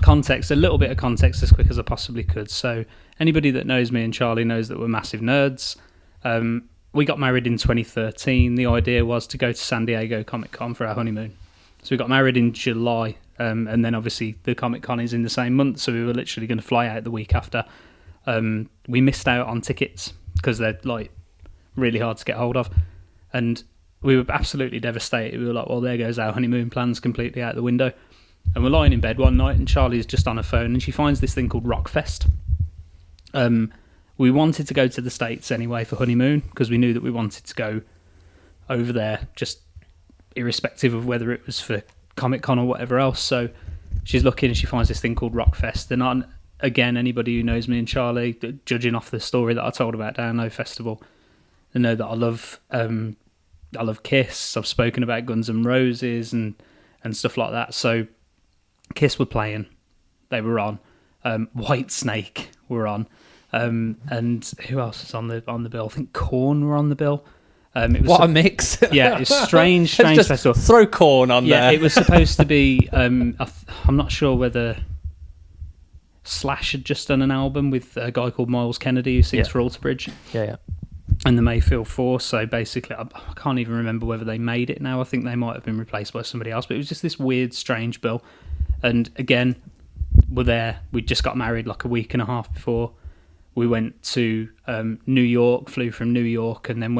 a little bit of context as quick as I possibly could. So anybody that knows me and Charlie knows that we're massive nerds. We got married in 2013. The idea was to go to San Diego Comic Con for our honeymoon. So we got married in July, and then obviously the Comic Con is in the same month, so we were literally going to fly out the week after. We missed out on tickets because they're like really hard to get hold of, and we were absolutely devastated. We were like, well, there goes our honeymoon plans completely out the window. And we're lying in bed one night, and Charlie's just on her phone, and she finds this thing called Rockfest. We wanted to go to the States anyway for honeymoon because we knew that we wanted to go over there just irrespective of whether it was for Comic-Con or whatever else. So she's looking and she finds this thing called Rockfest. And again, anybody who knows me and Charlie, judging off the story that I told about Download Festival, they know that I love Kiss. I've spoken about Guns N' Roses and stuff like that. So Kiss were playing. They were on. White Snake were on. And who else was on the bill? I think Korn were on the bill. It was What a mix. Yeah, it's strange Just festival. throw Corn on Yeah, there. it was supposed to be. I'm not sure whether Slash had just done an album with a guy called Miles Kennedy who sings for Alter Bridge Yeah. and the Mayfield Four. So basically, I can't even remember whether they made it now. I think they might have been replaced by somebody else. But it was just this weird, strange bill. And again, we're there. We just got married like a week and a half before. We went to New York, flew from New York, and then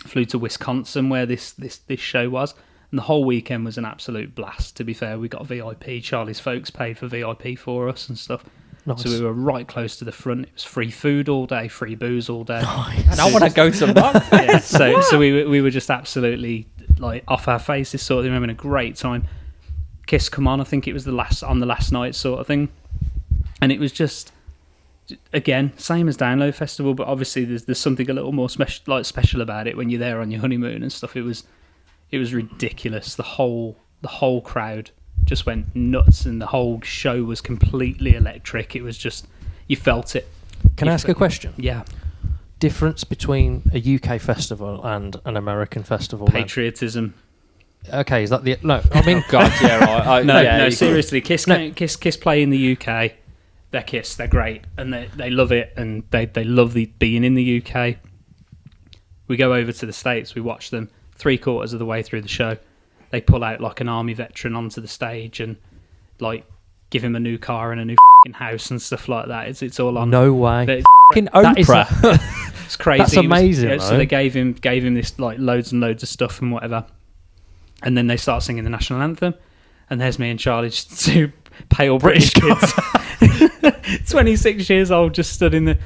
flew to Wisconsin where this show was. And the whole weekend was an absolute blast, to be fair. We got VIP. Charlie's folks paid for VIP for us and stuff. Nice. So we were right close to the front. It was free food all day, free booze all day. And I want to go to Rockfest. Yeah, so we were just absolutely like off our faces sort of thing, having a great time. Kiss Come On, I think it was the last night sort of thing. And it was just, again, same as Download Festival, but obviously there's something a little more special about it when you're there on your honeymoon and stuff. It was ridiculous. The whole crowd just went nuts, and the whole show was completely electric. It was just, you felt it. Can I ask a question? Yeah. Difference between a UK festival and an American festival? Patriotism. Then? Okay, is that the... No, I mean... God, yeah, right. No, seriously. Kiss play in the UK. They're Kiss. They're great, and they love it, and they love being in the UK. We go over to the States. We watch them 3/4 of the way through the show. They pull out like an army veteran onto the stage and like give him a new car and a new house and stuff like that. It's all on. No way. Fucking Oprah. It's crazy. That's amazing. So they gave him this like loads and loads of stuff and whatever, and then they start singing the national anthem, and there's me and Charlie, just two pale British kids. 26 years old, just stood in the.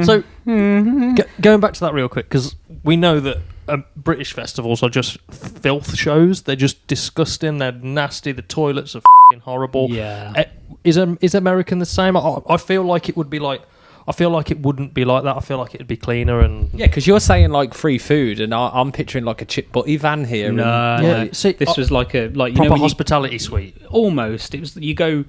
So, going back to that real quick, because we know that British festivals are just filth shows. They're just disgusting. They're nasty. The toilets are f***ing horrible. Yeah. Is American the same? I feel like it would be like. I feel like it wouldn't be like that. I feel like it'd be cleaner and... Yeah, because you're saying like free food, and I'm picturing like a chip butty van here. No. See, this was like a proper hospitality suite. Almost. It was. You go.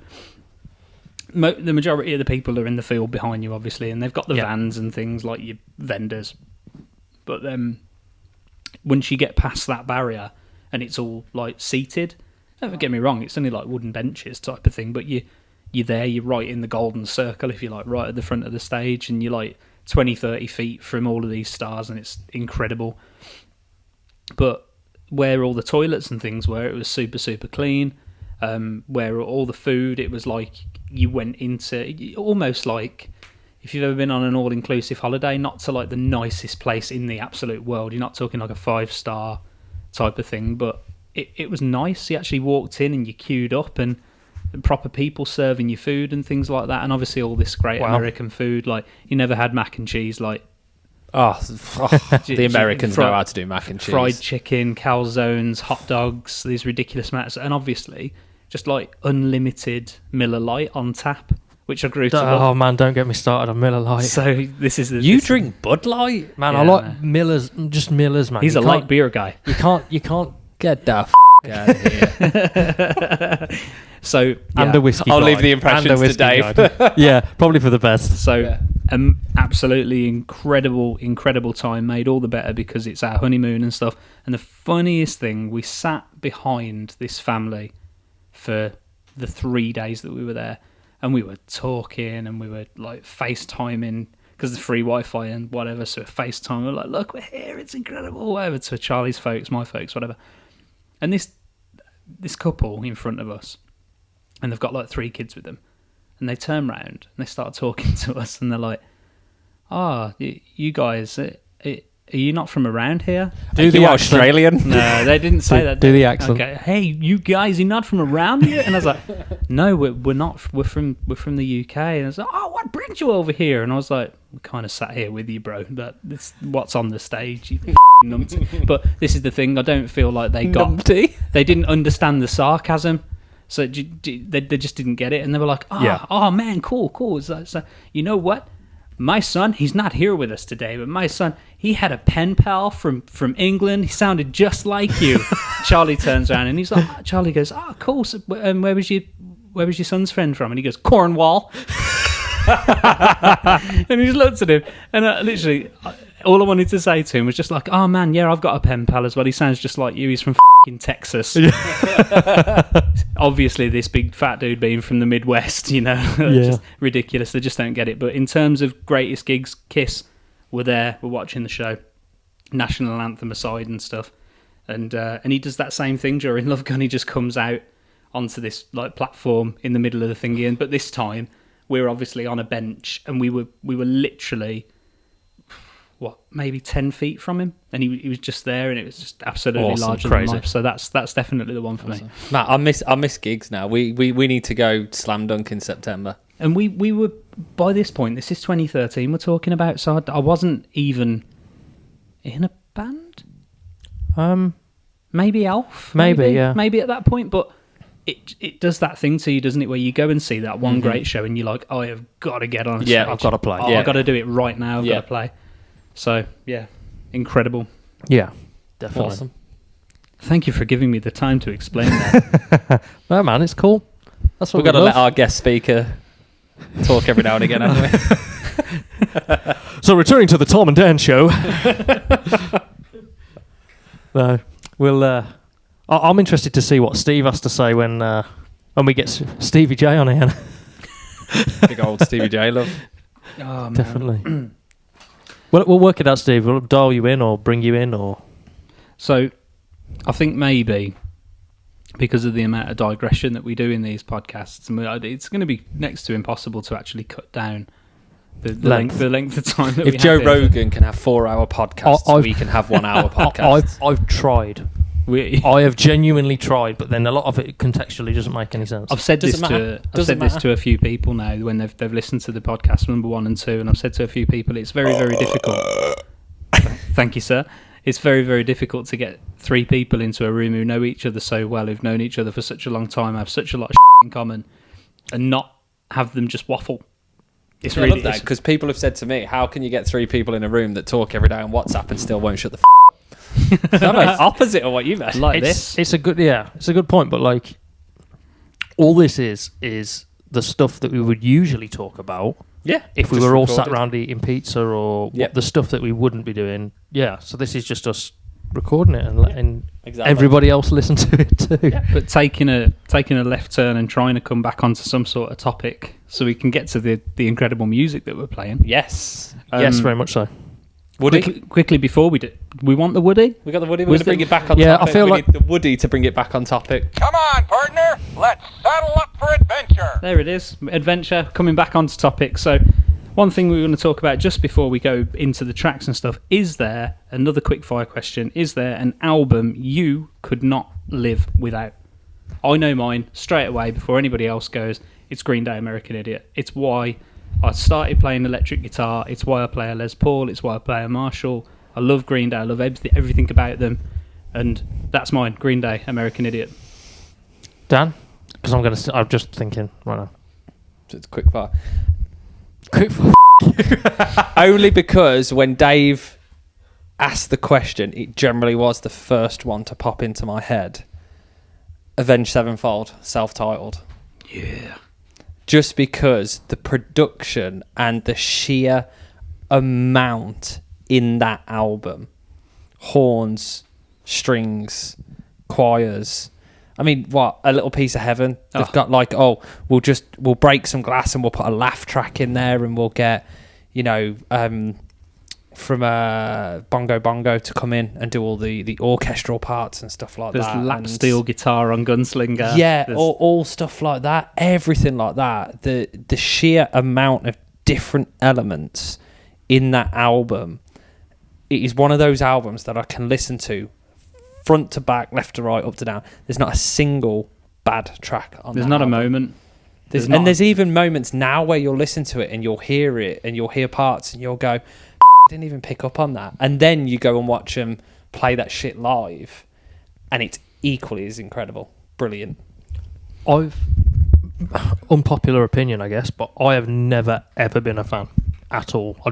The majority of the people are in the field behind you, obviously, and they've got the vans and things like your vendors. But once you get past that barrier and it's all like seated, don't get me wrong, it's only like wooden benches type of thing, but you're there, you're right in the golden circle, if you like, right at the front of the stage, and you're like 20, 30 feet from all of these stars, and it's incredible. But where all the toilets and things were, it was super, super clean. Where all the food, it was like you went into almost like if you've ever been on an all-inclusive holiday, not to like the nicest place in the absolute world. You're not talking like a 5-star type of thing, but it was nice. You actually walked in and you queued up, and proper people serving you food and things like that. And obviously all this great American food. Like, you never had mac and cheese, like. The Americans know how to do mac and cheese. Fried chicken, calzones, hot dogs, these ridiculous amounts, and obviously just like unlimited Miller Lite on tap, which I grew to love. Oh man, don't get me started on Miller Lite. So this is You drink Bud Light? Man, Yeah, I like man. Miller's, just Miller's, man. He's a light beer guy. You can't. Get the out of here. So yeah. And a whiskey. I'll leave guide. the impressions And a to whiskey Dave. guide. Yeah, probably for the best. So Yeah. absolutely incredible time, made all the better because it's our honeymoon and stuff. And the funniest thing, we sat behind this family for the 3 days that we were there, and we were talking and we were like FaceTiming because the free Wi-Fi and whatever. So FaceTime, we're like, look, we're here, it's incredible, whatever, to Charlie's folks, my folks, whatever. And this couple in front of us, and they've got like 3 kids with them, and they turn round and they start talking to us, and they're like, you guys, are you not from around here? Do the Australian? No, they didn't say that. Do the accent. Okay. Hey, you guys, you're not from around here? And I was like, no, we're not. We're from the UK. And I was like, oh, what brings you over here? And I was like, we kind of sat here with you, bro. But this what's on the stage. You numpty. But this is the thing. I don't feel like they didn't understand the sarcasm. So they just didn't get it. And they were like, oh man, cool. So you know what? My son, he's not here with us today, but my son, he had a pen pal from England. He sounded just like you. Charlie turns around and he's like, Charlie goes, cool. So, where was your son's friend from? And he goes, Cornwall. And he just looked at him, and literally, all I wanted to say to him was just like, oh man, yeah, I've got a pen pal as well. He sounds just like you. He's from in Texas. Obviously this big fat dude being from the Midwest, you know. Just ridiculous. They just don't get it. But in terms of greatest gigs, Kiss were there, we're watching the show, national anthem aside and stuff, and he does that same thing during Love Gun. He just comes out onto this like platform in the middle of the thingy, but this time we're obviously on a bench, and we were literally maybe 10 feet from him, and he was just there, and it was just absolutely awesome, larger crazy. than life. So that's definitely the one for me. Matt, I miss gigs now. We need to go slam dunk in September. And we were, by this point, this is 2013 we're talking about, so I wasn't even in a band. Maybe Elf. Maybe, yeah. Maybe at that point, but it does that thing to you, doesn't it, where you go and see that one great show and you're like, oh, I've got to get on stage. I've got to play. I've got to do it right now. I've got to play. So, yeah, incredible. Yeah, definitely. Awesome. Thank you for giving me the time to explain that. No, man, it's cool. That's what We've got to love. let our guest speaker talk every now and again, haven't we? So, returning to the Tom and Dan show. No, we'll. I'm interested to see what Steve has to say when we get Stevie J on here. Big old Stevie J love. Oh, man. Definitely. We'll work it out, Steve. We'll dial you in or bring you in, or. So, I think maybe because of the amount of digression that we do in these podcasts, it's going to be next to impossible to actually cut down the length of time that we If have Joe here. Rogan can have 4-hour podcasts, we can have 1 hour podcasts. I've tried. I have genuinely tried, but then a lot of it contextually doesn't make any sense. I've said Doesn't this matter. to I've Doesn't said this matter. to a few people now when they've listened to the podcast number 1 and 2, and I've said to a few people it's very, very difficult. Thank you, sir. It's very, very difficult to get 3 people into a room who know each other so well, who've known each other for such a long time, have such a lot of in common, and not have them just waffle. It's I really love that because people have said to me, "How can you get 3 people in a room that talk every day on WhatsApp and still won't shut the?" It's almost opposite of what you meant. like this. It's a good point, but like all this is the stuff that we would usually talk about. Yeah, If we just were all recorded. sat around eating pizza or Yep. the stuff that we wouldn't be doing. Yeah, so this is just us recording it and letting Exactly. everybody else listen to it too. But taking a left turn and trying to come back onto some sort of topic so we can get to the incredible music that we're playing. Yes, Yes, very much so. Woody. Quickly before we do, we want the Woody. We got the Woody. We're going to bring it back on Yeah, topic. I feel we like- need the Woody to bring it back on topic. Come on, partner. Let's saddle up for adventure. There it is, adventure coming back onto topic. So One thing we want to talk about just before we go into the tracks and stuff, is there, another quick fire question, is there an album you could not live without? I know mine straight away before anybody else goes. It's Green Day, American Idiot. It's why I started playing electric guitar. It's why I play a Les Paul. It's why I play a Marshall. I love Green Day. I love everything about them. And that's mine, Green Day, American Idiot. Dan? Because I'm just thinking right now. It's quick fire. Quick fire. Only because when Dave asked the question, it generally was the first one to pop into my head. Avenged Sevenfold, self-titled. Yeah. Just because the production and the sheer amount in that album, horns, strings, choirs. I mean, what, A Little Piece of Heaven? They've got like, we'll break some glass and we'll put a laugh track in there and we'll get, from Bongo Bongo to come in and do all the orchestral parts and stuff like There's that. There's lap and steel guitar on Gunslinger. Yeah, all stuff like that. Everything like that. The sheer amount of different elements in that album. It is one of those albums that I can listen to front to back, left to right, up to down. There's not a single bad track on There's that not album. a moment. There's even moments now where you'll listen to it and you'll hear it and you'll hear parts and you'll go, I didn't even pick up on that. And then you go and watch them play that shit live and it's equally as incredible. Brilliant. Unpopular opinion, I guess, but I have never ever been a fan at all. I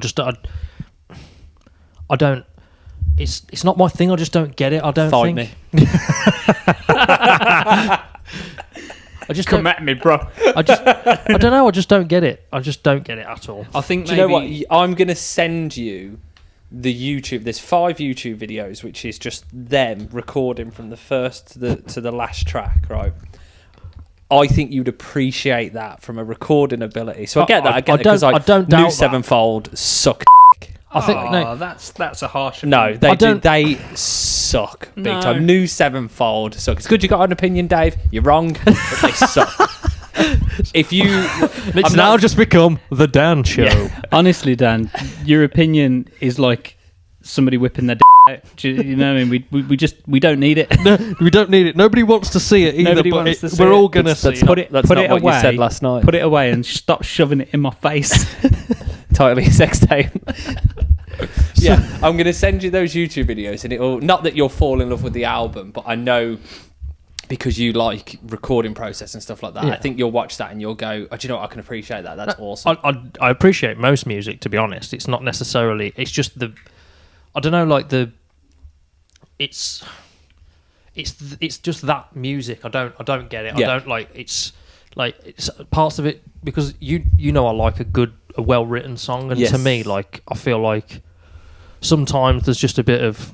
don't. It's not my thing. I just don't get it. I don't Fight think. me. I just Come at me, bro. I don't know. I just don't get it. I just don't get it at all. I think Do you know what? I'm going to send you the YouTube. There's 5 YouTube videos, which is just them recording from the first to the last track, right? I think you'd appreciate that from a recording ability. So I get that. I get it because I don't New doubt that. Sevenfold suck. I think no. That's a harsh No, opinion. they suck big No. time. New Sevenfold suck. It's good you got an opinion, Dave. You're wrong, but they suck. If you, It's now just become the Dan Show. Yeah. Honestly, Dan, your opinion is like somebody whipping their out. Do you know what I mean? We don't need it. We don't need it. Nobody wants to see it either. Nobody but wants to see we're it. all gonna see That's it. Put it That's put not it what away. you said last night. Put it away and stop shoving it in my face. Totally a sex tape. Yeah, I'm going to send you those YouTube videos, and it'll not that you'll fall in love with the album, but I know because you like recording process and stuff like that. Yeah. I think you'll watch that and you'll go, "Oh, do you know what? I can appreciate that. That's awesome." I appreciate most music, to be honest. It's not necessarily. It's just I don't know, like It's just that music. I don't get it. Yeah. I don't like. It's parts of it because you know I like a well written song, and Yes. to me, like I feel like sometimes there's just a bit of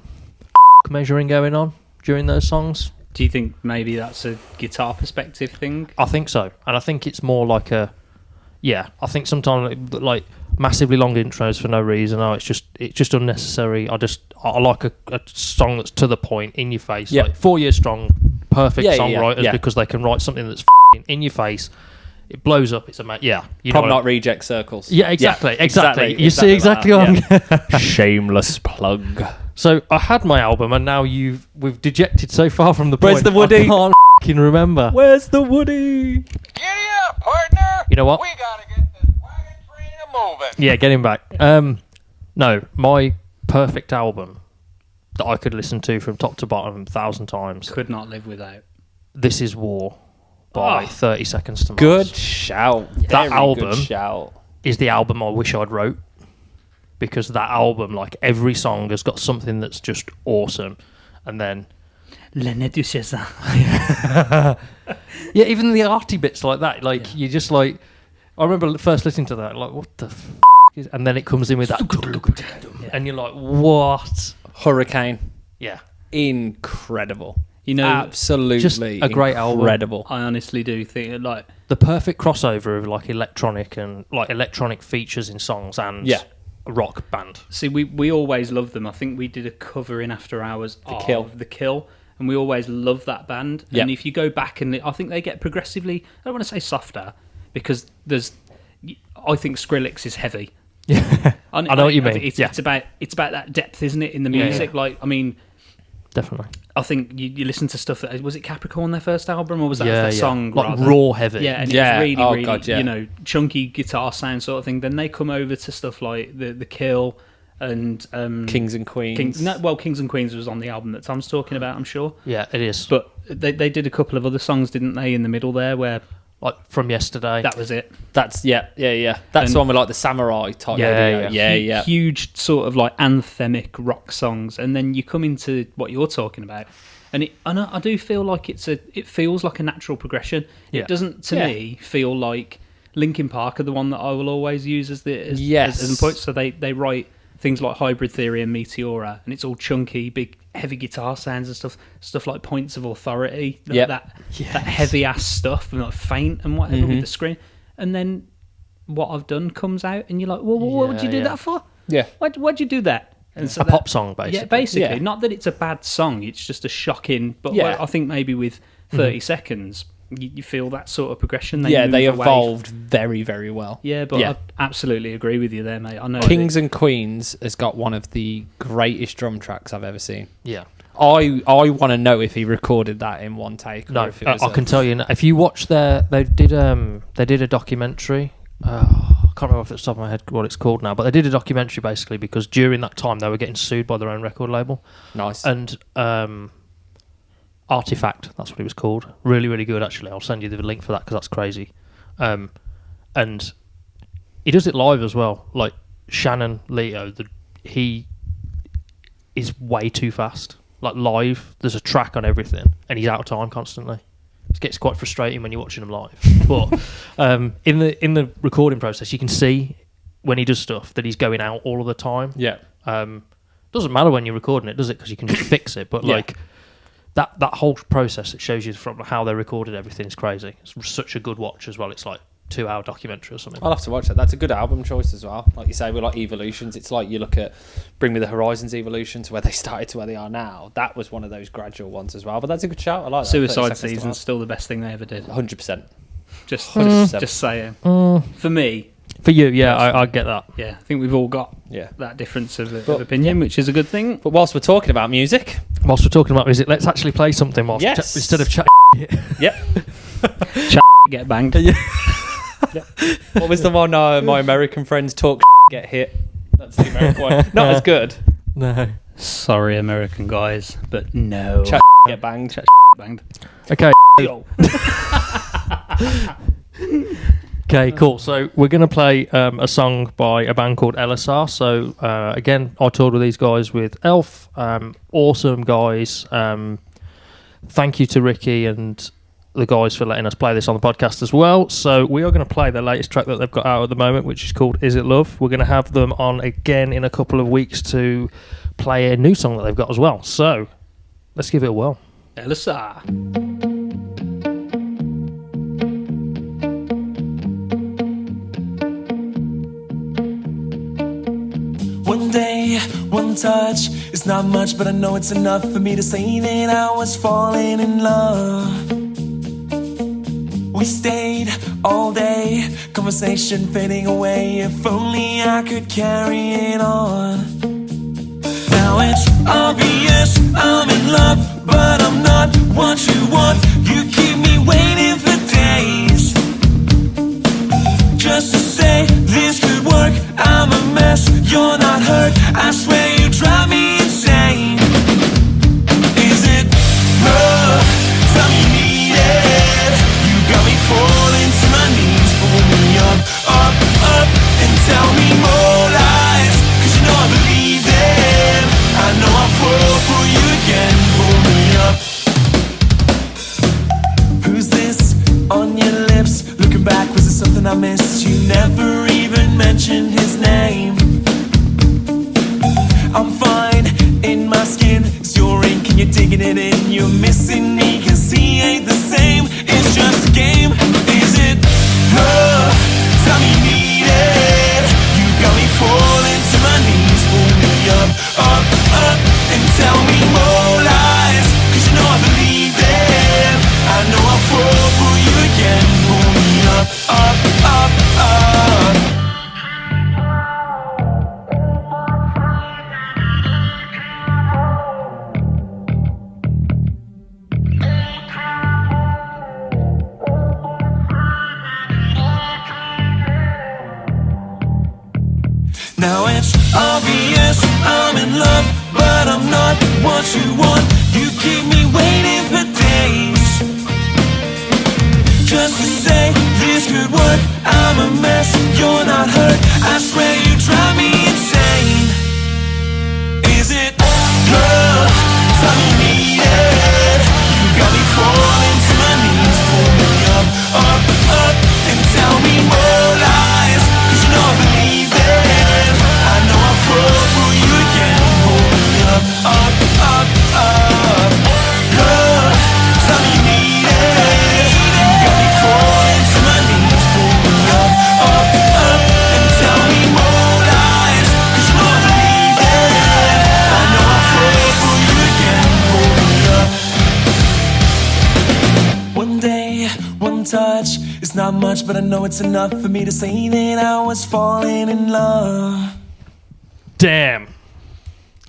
measuring going on during those songs. Do you think maybe that's a guitar perspective thing? I think so, and I think it's more like I think sometimes like massively long intros for no reason. Oh, it's just unnecessary. I like a song that's to the point, in your face. Yep. Like 4 Years Strong, perfect songwriters yeah. because they can write something that's in your face. It blows up. It's amazing. Yeah, you Prom know Not what Reject Circles. Yeah, exactly. You see like exactly that. what I'm. Yeah. Shameless plug. So I had my album, and now we've dejected so far from the Where's point. the Woody? I can't f***ing remember. Where's the Woody? Giddy up, partner. You know what? We gotta get this wagon train a moving. Yeah, get him back. No, my perfect album that I could listen to from top to bottom 1,000 times. Could not live without. This Is War by 30 Seconds to Mars. Good shout. That Very album- Good shout. Is the album I wish I'd wrote, because that album, like every song has got something that's just awesome. And then L'année du César. yeah, even the arty bits like that, like you just like, I remember first listening to that, like what the is, and then it comes in with that and you're like, what? Hurricane. Yeah, Incredible. You know, Absolutely just a great album. incredible. I honestly do think like the perfect crossover of like electronic features in songs and Yeah. a rock band. see we always love them. I think we did a cover in After Hours of Kill. The Kill, and we always love that band. Yeah. And if you go back and I think they get progressively, I don't want to say softer, because I think Skrillex is heavy. Yeah, I know what you mean. It's about that depth, isn't it, in the Yeah, music? yeah. Like, I mean, definitely. I think you listen to stuff that was it Capricorn their first album, or was that Yeah, their yeah. song? Like rather? raw heavy. Yeah, and Yeah. it's really, Oh, really, God, yeah. you know, chunky guitar sound sort of thing. Then they come over to stuff like the Kill and Kings and Queens. Kings and Queens was on the album that Tom's talking about, I'm sure. Yeah, it is. But they did a couple of other songs, didn't they, in the middle there, where Like From Yesterday. that was it. That's yeah. That's And- the one with like the samurai type. Yeah, video. yeah. Huge sort of like anthemic rock songs, and then you come into what you're talking about, and I do feel like it feels like a natural progression. Yeah. It doesn't to Yeah. me feel like Linkin Park are the one that I will always use as Yes. as point. So they write things like Hybrid Theory and Meteora, and it's all chunky, big, heavy guitar sounds and stuff like Points of Authority, Yep. that heavy ass stuff, and like Faint and whatever with the screen, and then What I've Done comes out, and you're like, well, what would you do Yeah. that for? Yeah. Why'd you do that? And so A pop song, basically. Yeah, basically. Yeah. Not that it's a bad song, it's just a shocking. But Yeah. I think maybe with 30 seconds, you feel that sort of progression. They move away. evolved very, very well. Yeah, but Yeah. I absolutely agree with you there, mate. I know. Kings and Queens has got one of the greatest drum tracks I've ever seen. Yeah. I want to know if he recorded that in one take. No, or if it was I can tell you. If you watch they did a documentary. I can't remember off the top of my head what it's called now, but they did a documentary basically because during that time they were getting sued by their own record label. Nice. And Artifact, that's what it was called. Really, really good actually. I'll send you the link for that because that's crazy. And he does it live as well. Like Shannon Leo, he is way too fast. Like live, there's a track on everything, and he's out of time constantly. It gets quite frustrating when you're watching him live. But in the recording process, you can see when he does stuff that he's going out all of the time. yeah. Doesn't matter when you're recording it, does it? Because you can just fix it. But Yeah. like that whole process, it shows you from how they recorded everything is crazy. It's such a good watch as well. It's like 2-hour documentary or something. I'll have to watch that. That's a good album choice as well. Like you say, with like evolutions, it's like you look at Bring Me the Horizons evolution to where they started to where they are now. That was one of those gradual ones as well. But that's a good shout. I like that. Suicide 30 Seconds to Season's Mars. still the best thing they ever did. 100%. Just saying. For me, For you, yeah, I get that. yeah, I think we've all got Yeah. that difference of opinion, which is a good thing. But whilst we're talking about music, Whilst we're talking about music, let's actually play something whilst Yes. instead of chatting. yep. Get banged. What was the one? My American friends talk get hit. That's the American one. Not as good. No. Sorry, American guys, but no. Chat get banged. Banged. Okay. Okay, cool. So we're going to play a song by a band called Elessar. So again, I toured with these guys with Elf. Awesome guys. Thank you to Ricky and the guys for letting us play this on the podcast as well. So we are going to play the latest track that they've got out at the moment, which is called Is It Love. We're going to have them on again in a couple of weeks to play a new song that they've got as well. So let's give it a whirl. Elessar. One day, one touch, it's not much, but I know it's enough for me to say that I was falling in love. We stayed all day, conversation fading away. If only I could carry it on. Now it's obvious I'm in love, but I'm not what you want. You keep me waiting for days just to say this could work. I'm a mess, you're not hurt. I swear you drive me insane. Is it love? Tell me you need it. You got me falling to my knees. Pull me up, up, up, and tell me more lies. 'Cause you know I believe them. I know I'll fall for you again. Pull me up. Who's this on your lips? Looking back, was it something I missed? You never even mentioned his name. I'm fine in my skin. It's your ink and you're digging it in. You're missing me 'cause he ain't the same. It's just a game. Is it love? Tell me you need it. You got me falling to my knees. Pull me up, up, up, and tell me more lies. 'Cause you know I believe them. I know I'll fall for you again. Pull me up, up, up, up. Now it's obvious I'm in love, but I'm not what you want. You keep me waiting for days just to say this could work. I'm a mess, you're not hurt. I swear you drive me insane. Is it love? Tell me need it. You got me falling to my knees. Pull me up, up, up, and tell me more lies, 'cause you know I believe it. I know I'll fall for you again. Pull me up, up, up, up. Love, tell me need it. You got me falling to my knees. Pull me up, up, up, and tell me more lies, 'cause you know I believe it. I know I'll fall for you again. Pull me up. One day, one touch, it's not much, but I know it's enough for me to say that I was falling in love. Damn.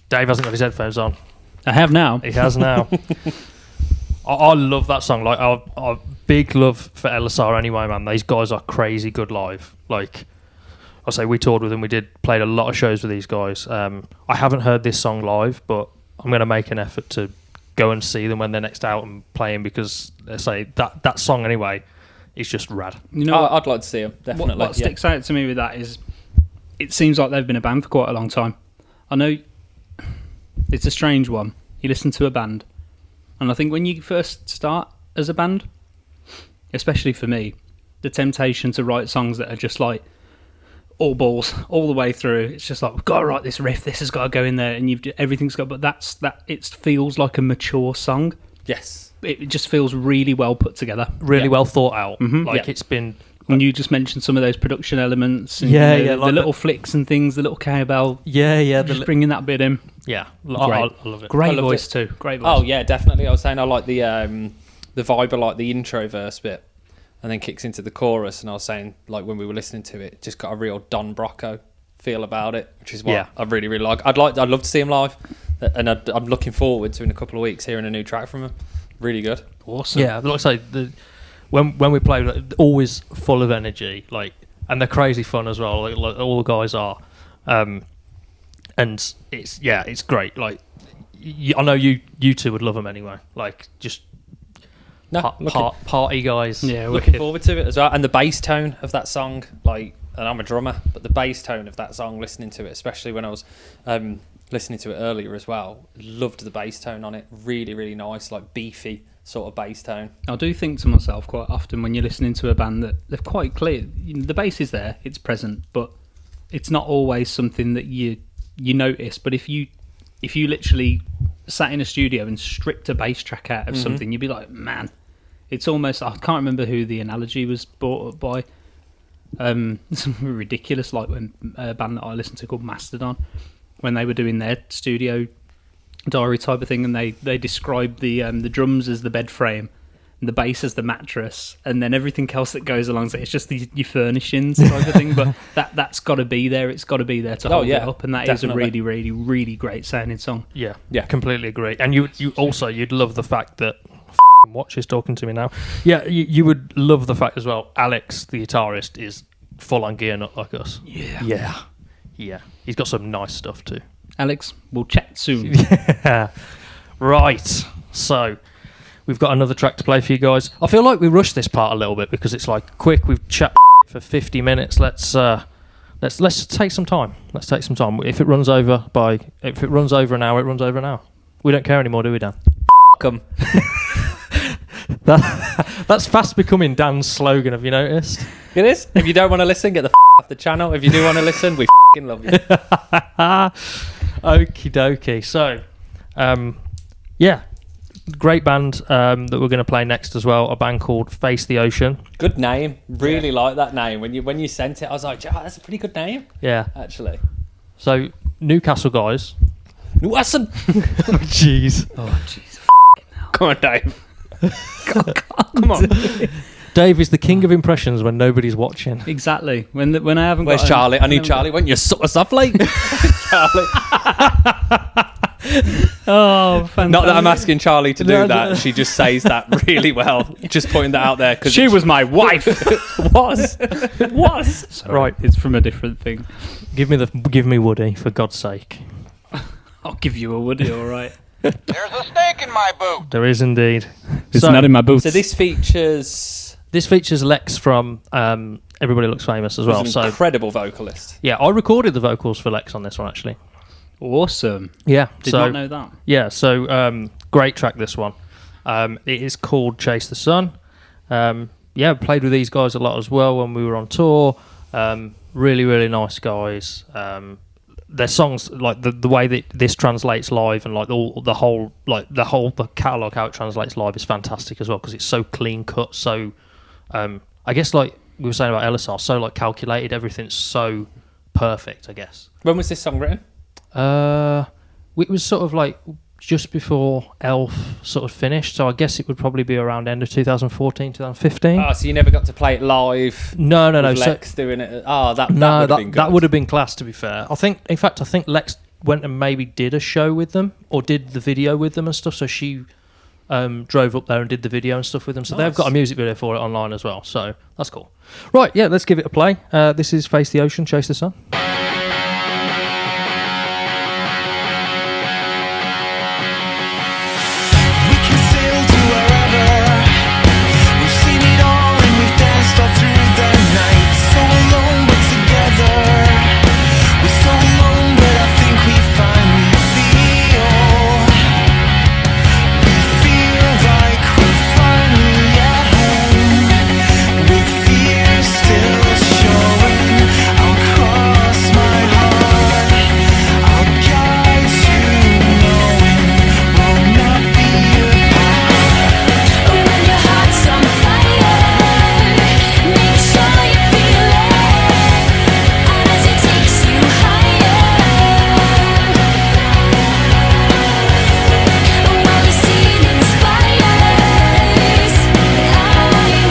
Dave hasn't got his headphones on. I have now. He has now. I love that song. Like, I've big love for Elessar anyway, man. These guys are crazy good live. Like, I say, we toured with them. We played a lot of shows with these guys. I haven't heard this song live, but I'm going to make an effort to go and see them when they're next out and playing, because I say that song anyway is just rad. You know, I'd like to see them, definitely. what sticks out to me with that is it seems like they've been a band for quite a long time. I know it's a strange one. You listen to a band, and I think when you first start as a band, especially for me, the temptation to write songs that are just like all balls all the way through. It's just like, we've got to write this riff, this has got to go in there, and everything's got. But it feels like a mature song. Yes. It just feels really well put together, Really well thought out. Mm-hmm. It's been. And you just mentioned some of those production elements, and, Yeah, the like little flicks and things, the little cowbell. Yeah. Just bringing that bit in. Yeah, Great. I love it. Great I loved voice it. too. Great voice. Oh yeah, definitely. I was saying I like the vibe of like the intro verse bit, and then kicks into the chorus. And I was saying, like, when we were listening to it, it just got a real Don Brocco feel about it, which is what I really, really like. I'd love to see him live, and I'm looking forward to in a couple of weeks hearing a new track from him. Really good. Awesome. Yeah, like I say, when we play, like, always full of energy, like, and they're crazy fun as well. Like all the guys are, and it's great. Like, I know you two would love them anyway. Like, just party guys. Yeah, Looking forward to it as well. And the bass tone of that song, like, and I'm a drummer, but the bass tone of that song, listening to it, especially when I was listening to it earlier as well, loved the bass tone on it. Really, really nice, like beefy sort of bass tone. I do think to myself quite often when you're listening to a band that they're quite clear. The bass is there, it's present, but it's not always something that you notice. But if you literally sat in a studio and stripped a bass track out of something, you'd be like, man, it's almost, I can't remember who the analogy was brought up by. Something ridiculous, like when a band that I listened to called Mastodon, when they were doing their studio diary type of thing, and they described the drums as the bed frame and the bass as the mattress, and then everything else that goes along, so it's just your furnishings type of thing. But that's got to be there. It's got to be there to hold it up, and that is a really, really, really great sounding song. Yeah, completely agree. And you'd love the fact that Watch is talking to me now. Yeah, you would love the fact as well. Alex, the guitarist, is full on gear nut like us. Yeah. He's got some nice stuff too. Alex, we'll chat soon. Yeah. Right. So we've got another track to play for you guys. I feel like we rushed this part a little bit because it's like quick. We've chat for 50 minutes. Let's take some time. Let's take some time. If it runs over an hour, it runs over an hour. We don't care anymore, do we, Dan? Come. That's fast becoming Dan's slogan. Have you noticed? It is. If you don't want to listen, get the off the channel. If you do want to listen, we love you. Okie dokie. So, great band that we're going to play next as well. A band called Face the Ocean. Good name. Really like that name. When you sent it, I was like, that's a pretty good name. Yeah. Actually. So, Newcastle guys. Newcastle. Jeez. Oh, jeez. Come on, Dave. Come on. Dave is the king of impressions when nobody's watching. Exactly. When I haven't Where's got Charlie? I need Charlie. Won't you sort us off, like? Charlie. Oh, fantastic. Not that I'm asking Charlie to do No, that. no. She just says that really well. Just pointing that out there because She was my wife. was. Sorry, Right. it's from a different thing. Give me Woody, for God's sake. I'll give you a Woody, all right. There's a snake in my boot. There is indeed. It's So- not in my boots. So this features This features Lex from Everybody Looks Famous as well. an So incredible vocalist. yeah, I recorded the vocals for Lex on this one actually. Awesome. Yeah, Did so not know that. yeah, so great track this one. It is called Chase the Sun. Yeah, played with these guys a lot as well when we were on tour. Really nice guys. Their songs, like the way that this translates live, and like the whole catalog how it translates live is fantastic as well because it's so clean cut. So I guess like we were saying about Elessar, so like calculated, everything's so perfect. I guess. When was this song written? It was sort of like just before Elf sort of finished, so I guess it would probably be around end of 2014, 2015. Oh, so you never got to play it live? No. With So, Lex doing it. Oh, that would no, have been good. that would have been class. To be fair, I think Lex went and maybe did a show with them or did the video with them and stuff. So she drove up there and did the video and stuff with them. So they've got a music video for it online as well. So that's cool. Right, yeah, let's give it a play. This is Face the Ocean, Chase the Sun. We can sail to wherever. We've seen it all and we've danced all through the night. So alone but together. We're so alone but I think we finally feel. We feel like we're finally at home. With fear still showing, I'll cross my heart. I'll guide you knowing we'll not be apart. When your heart's on fire, make sure you feel it, and as it takes you higher, while the scene inspires, I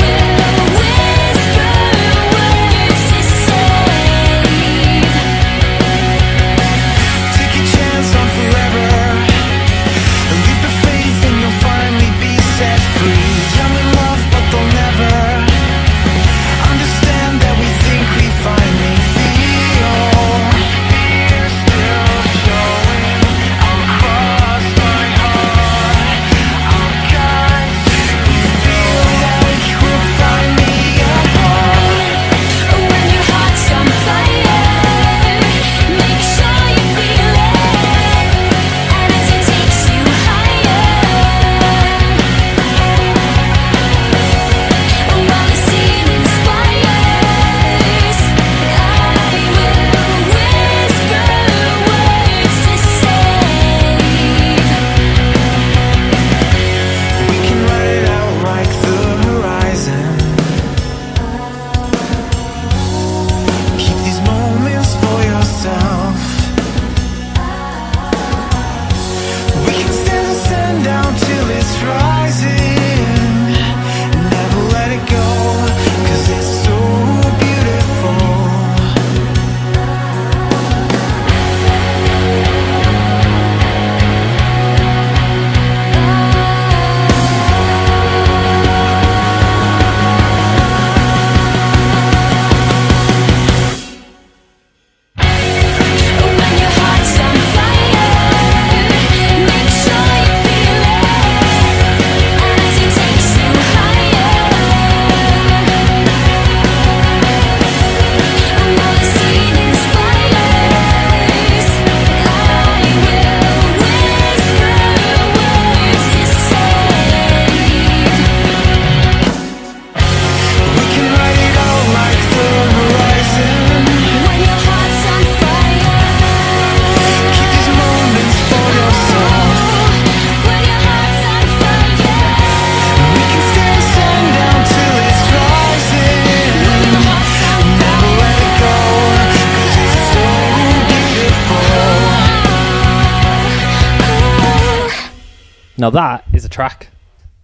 will whisper words to save. Take a chance on forever. A leap of faith and you'll finally be set free. Young in love, but they'll never understand that we think we finally feel. Fear still showing. I'll cross my heart. I'll guide. We feel like we're finally apart. When your heart's on fire, make sure you feel it, and as it takes you higher, while the scene inspires, I will whisper words to save. We can write it out like the horizon. Keep these moments for yourself. We can stand the sun down till it's rising. Never let it go, 'cause it's so beautiful. When your heart's on fire, make sure you feel it, and as it takes you higher, while the scene inspires, I will whisper words to save. We can write it out like the horizon. When your heart's on fire, Keep these moments for yourself. when your heart's on fire, We can stand the sun down till it's rising. Never let it go, 'cause it's so beautiful. Now that is a track.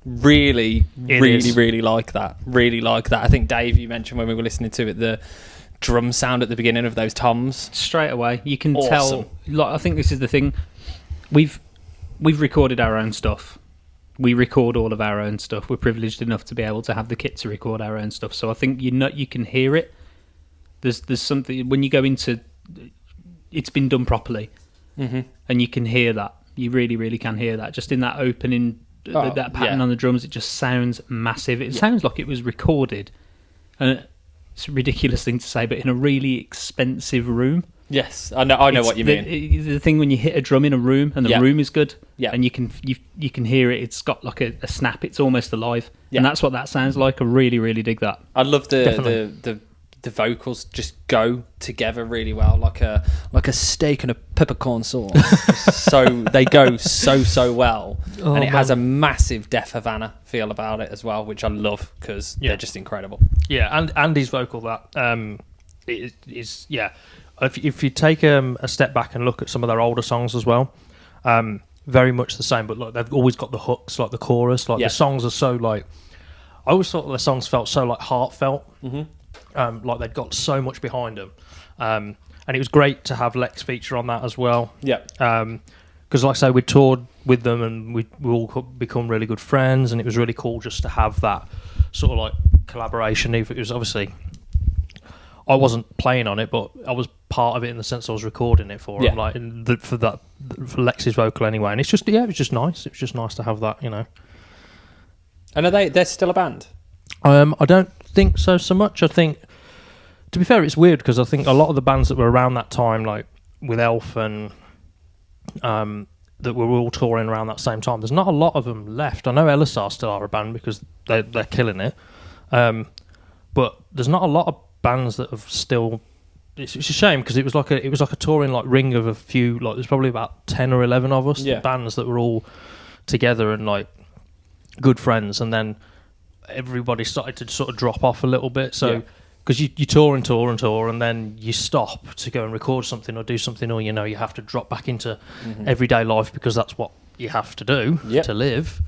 Really is. like that. Really like that. I think Dave, you mentioned when we were listening to it the drum sound at the beginning of those toms. Straight away, you can Awesome. tell. Like, I think this is the thing. we've recorded our own stuff. We record all of our own stuff. We're privileged enough to be able to have the kit to record our own stuff. So I think you can hear it. There's something when you go into, it's been done properly, and you can hear that. You really, really can hear that. Just in that opening, that pattern on the drums, it just sounds massive. It sounds like it was recorded, and it's a ridiculous thing to say, but in a really expensive room. Yes, I know what you mean. The thing when you hit a drum in a room and the room is good, and you can hear it. It's got like a snap. It's almost alive, and that's what that sounds like. I really, really dig that. I love the vocals just go together really well, like a steak and a peppercorn sauce. So they go so well, and it has a massive Def Havana feel about it as well, which I love because they're just incredible. Yeah, and Andy's vocal that is If you take a step back and look at some of their older songs as well, very much the same, but look, they've always got the hooks, like the chorus, like the songs are so like. I always thought the songs felt so like heartfelt, like they'd got so much behind them, and it was great to have Lex feature on that as well. Yeah, because like I say, we toured with them and we all become really good friends, and it was really cool just to have that sort of like collaboration. It was obviously. I wasn't playing on it, but I was part of it in the sense I was recording it for him, like for Lex's vocal anyway. And it's just it was just nice. It was just nice to have that, you know. And they're still a band? I don't think so much. I think, to be fair, it's weird because I think a lot of the bands that were around that time, like with Elf and that were all touring around that same time, there's not a lot of them left. I know Elessar still are a band because they're killing it, but there's not a lot of bands that have still. It's a shame because it was like a touring like ring of a few, like there's probably about 10 or 11 of us bands that were all together and like good friends, and then everybody started to sort of drop off a little bit. So because you tour and then you stop to go and record something or do something, or you have to drop back into everyday life because that's what you have to do to live,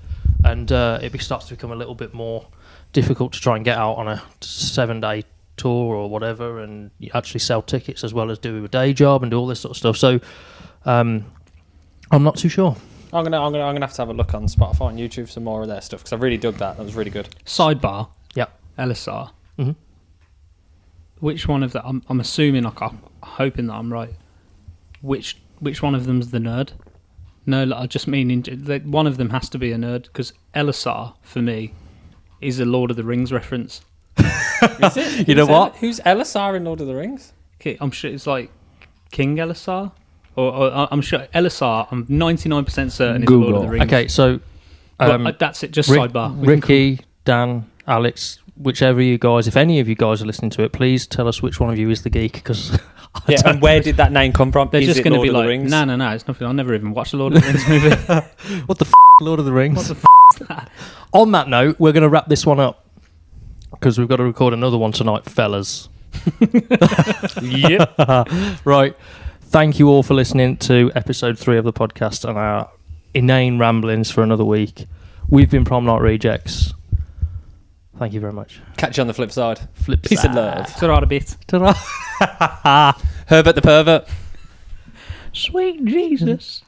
and it starts to become a little bit more difficult to try and get out on a 7-day tour or whatever, and you actually sell tickets as well as do a day job and do all this sort of stuff. So I'm not too sure. I'm gonna have to have a look on Spotify and YouTube for some more of their stuff because I really dug that. That was really good. Sidebar. Yeah. Elessar. Which one of them? I'm assuming, I'm hoping that I'm right. Which one of them's the nerd? No, I just mean one of them has to be a nerd because Elessar for me is a Lord of the Rings reference. Is it? You know what? Who's Elessar in Lord of the Rings? Okay, I'm sure it's like King Elessar, or I'm sure Elessar. I'm 99% certain is Lord of the Rings. Okay, so that's it. Just sidebar. Ricky, Dan, Alex, whichever you guys, if any of you guys are listening to it, please tell us which one of you is the geek. Because and where did that name come from? They're just going to be like, no, it's nothing. I'll never even watch the Lord of the Rings movie. What the Lord of the Rings? What the is that? On that note, we're going to wrap this one up because we've got to record another one tonight, fellas. Yep. Right. Thank you all for listening to episode 3 of the podcast and our inane ramblings for another week. We've been Prom Night Rejects. Thank you very much. Catch you on the flip side. Peace and love. Ta-ra a bit. Ta-ra. Herbert the pervert. Sweet Jesus.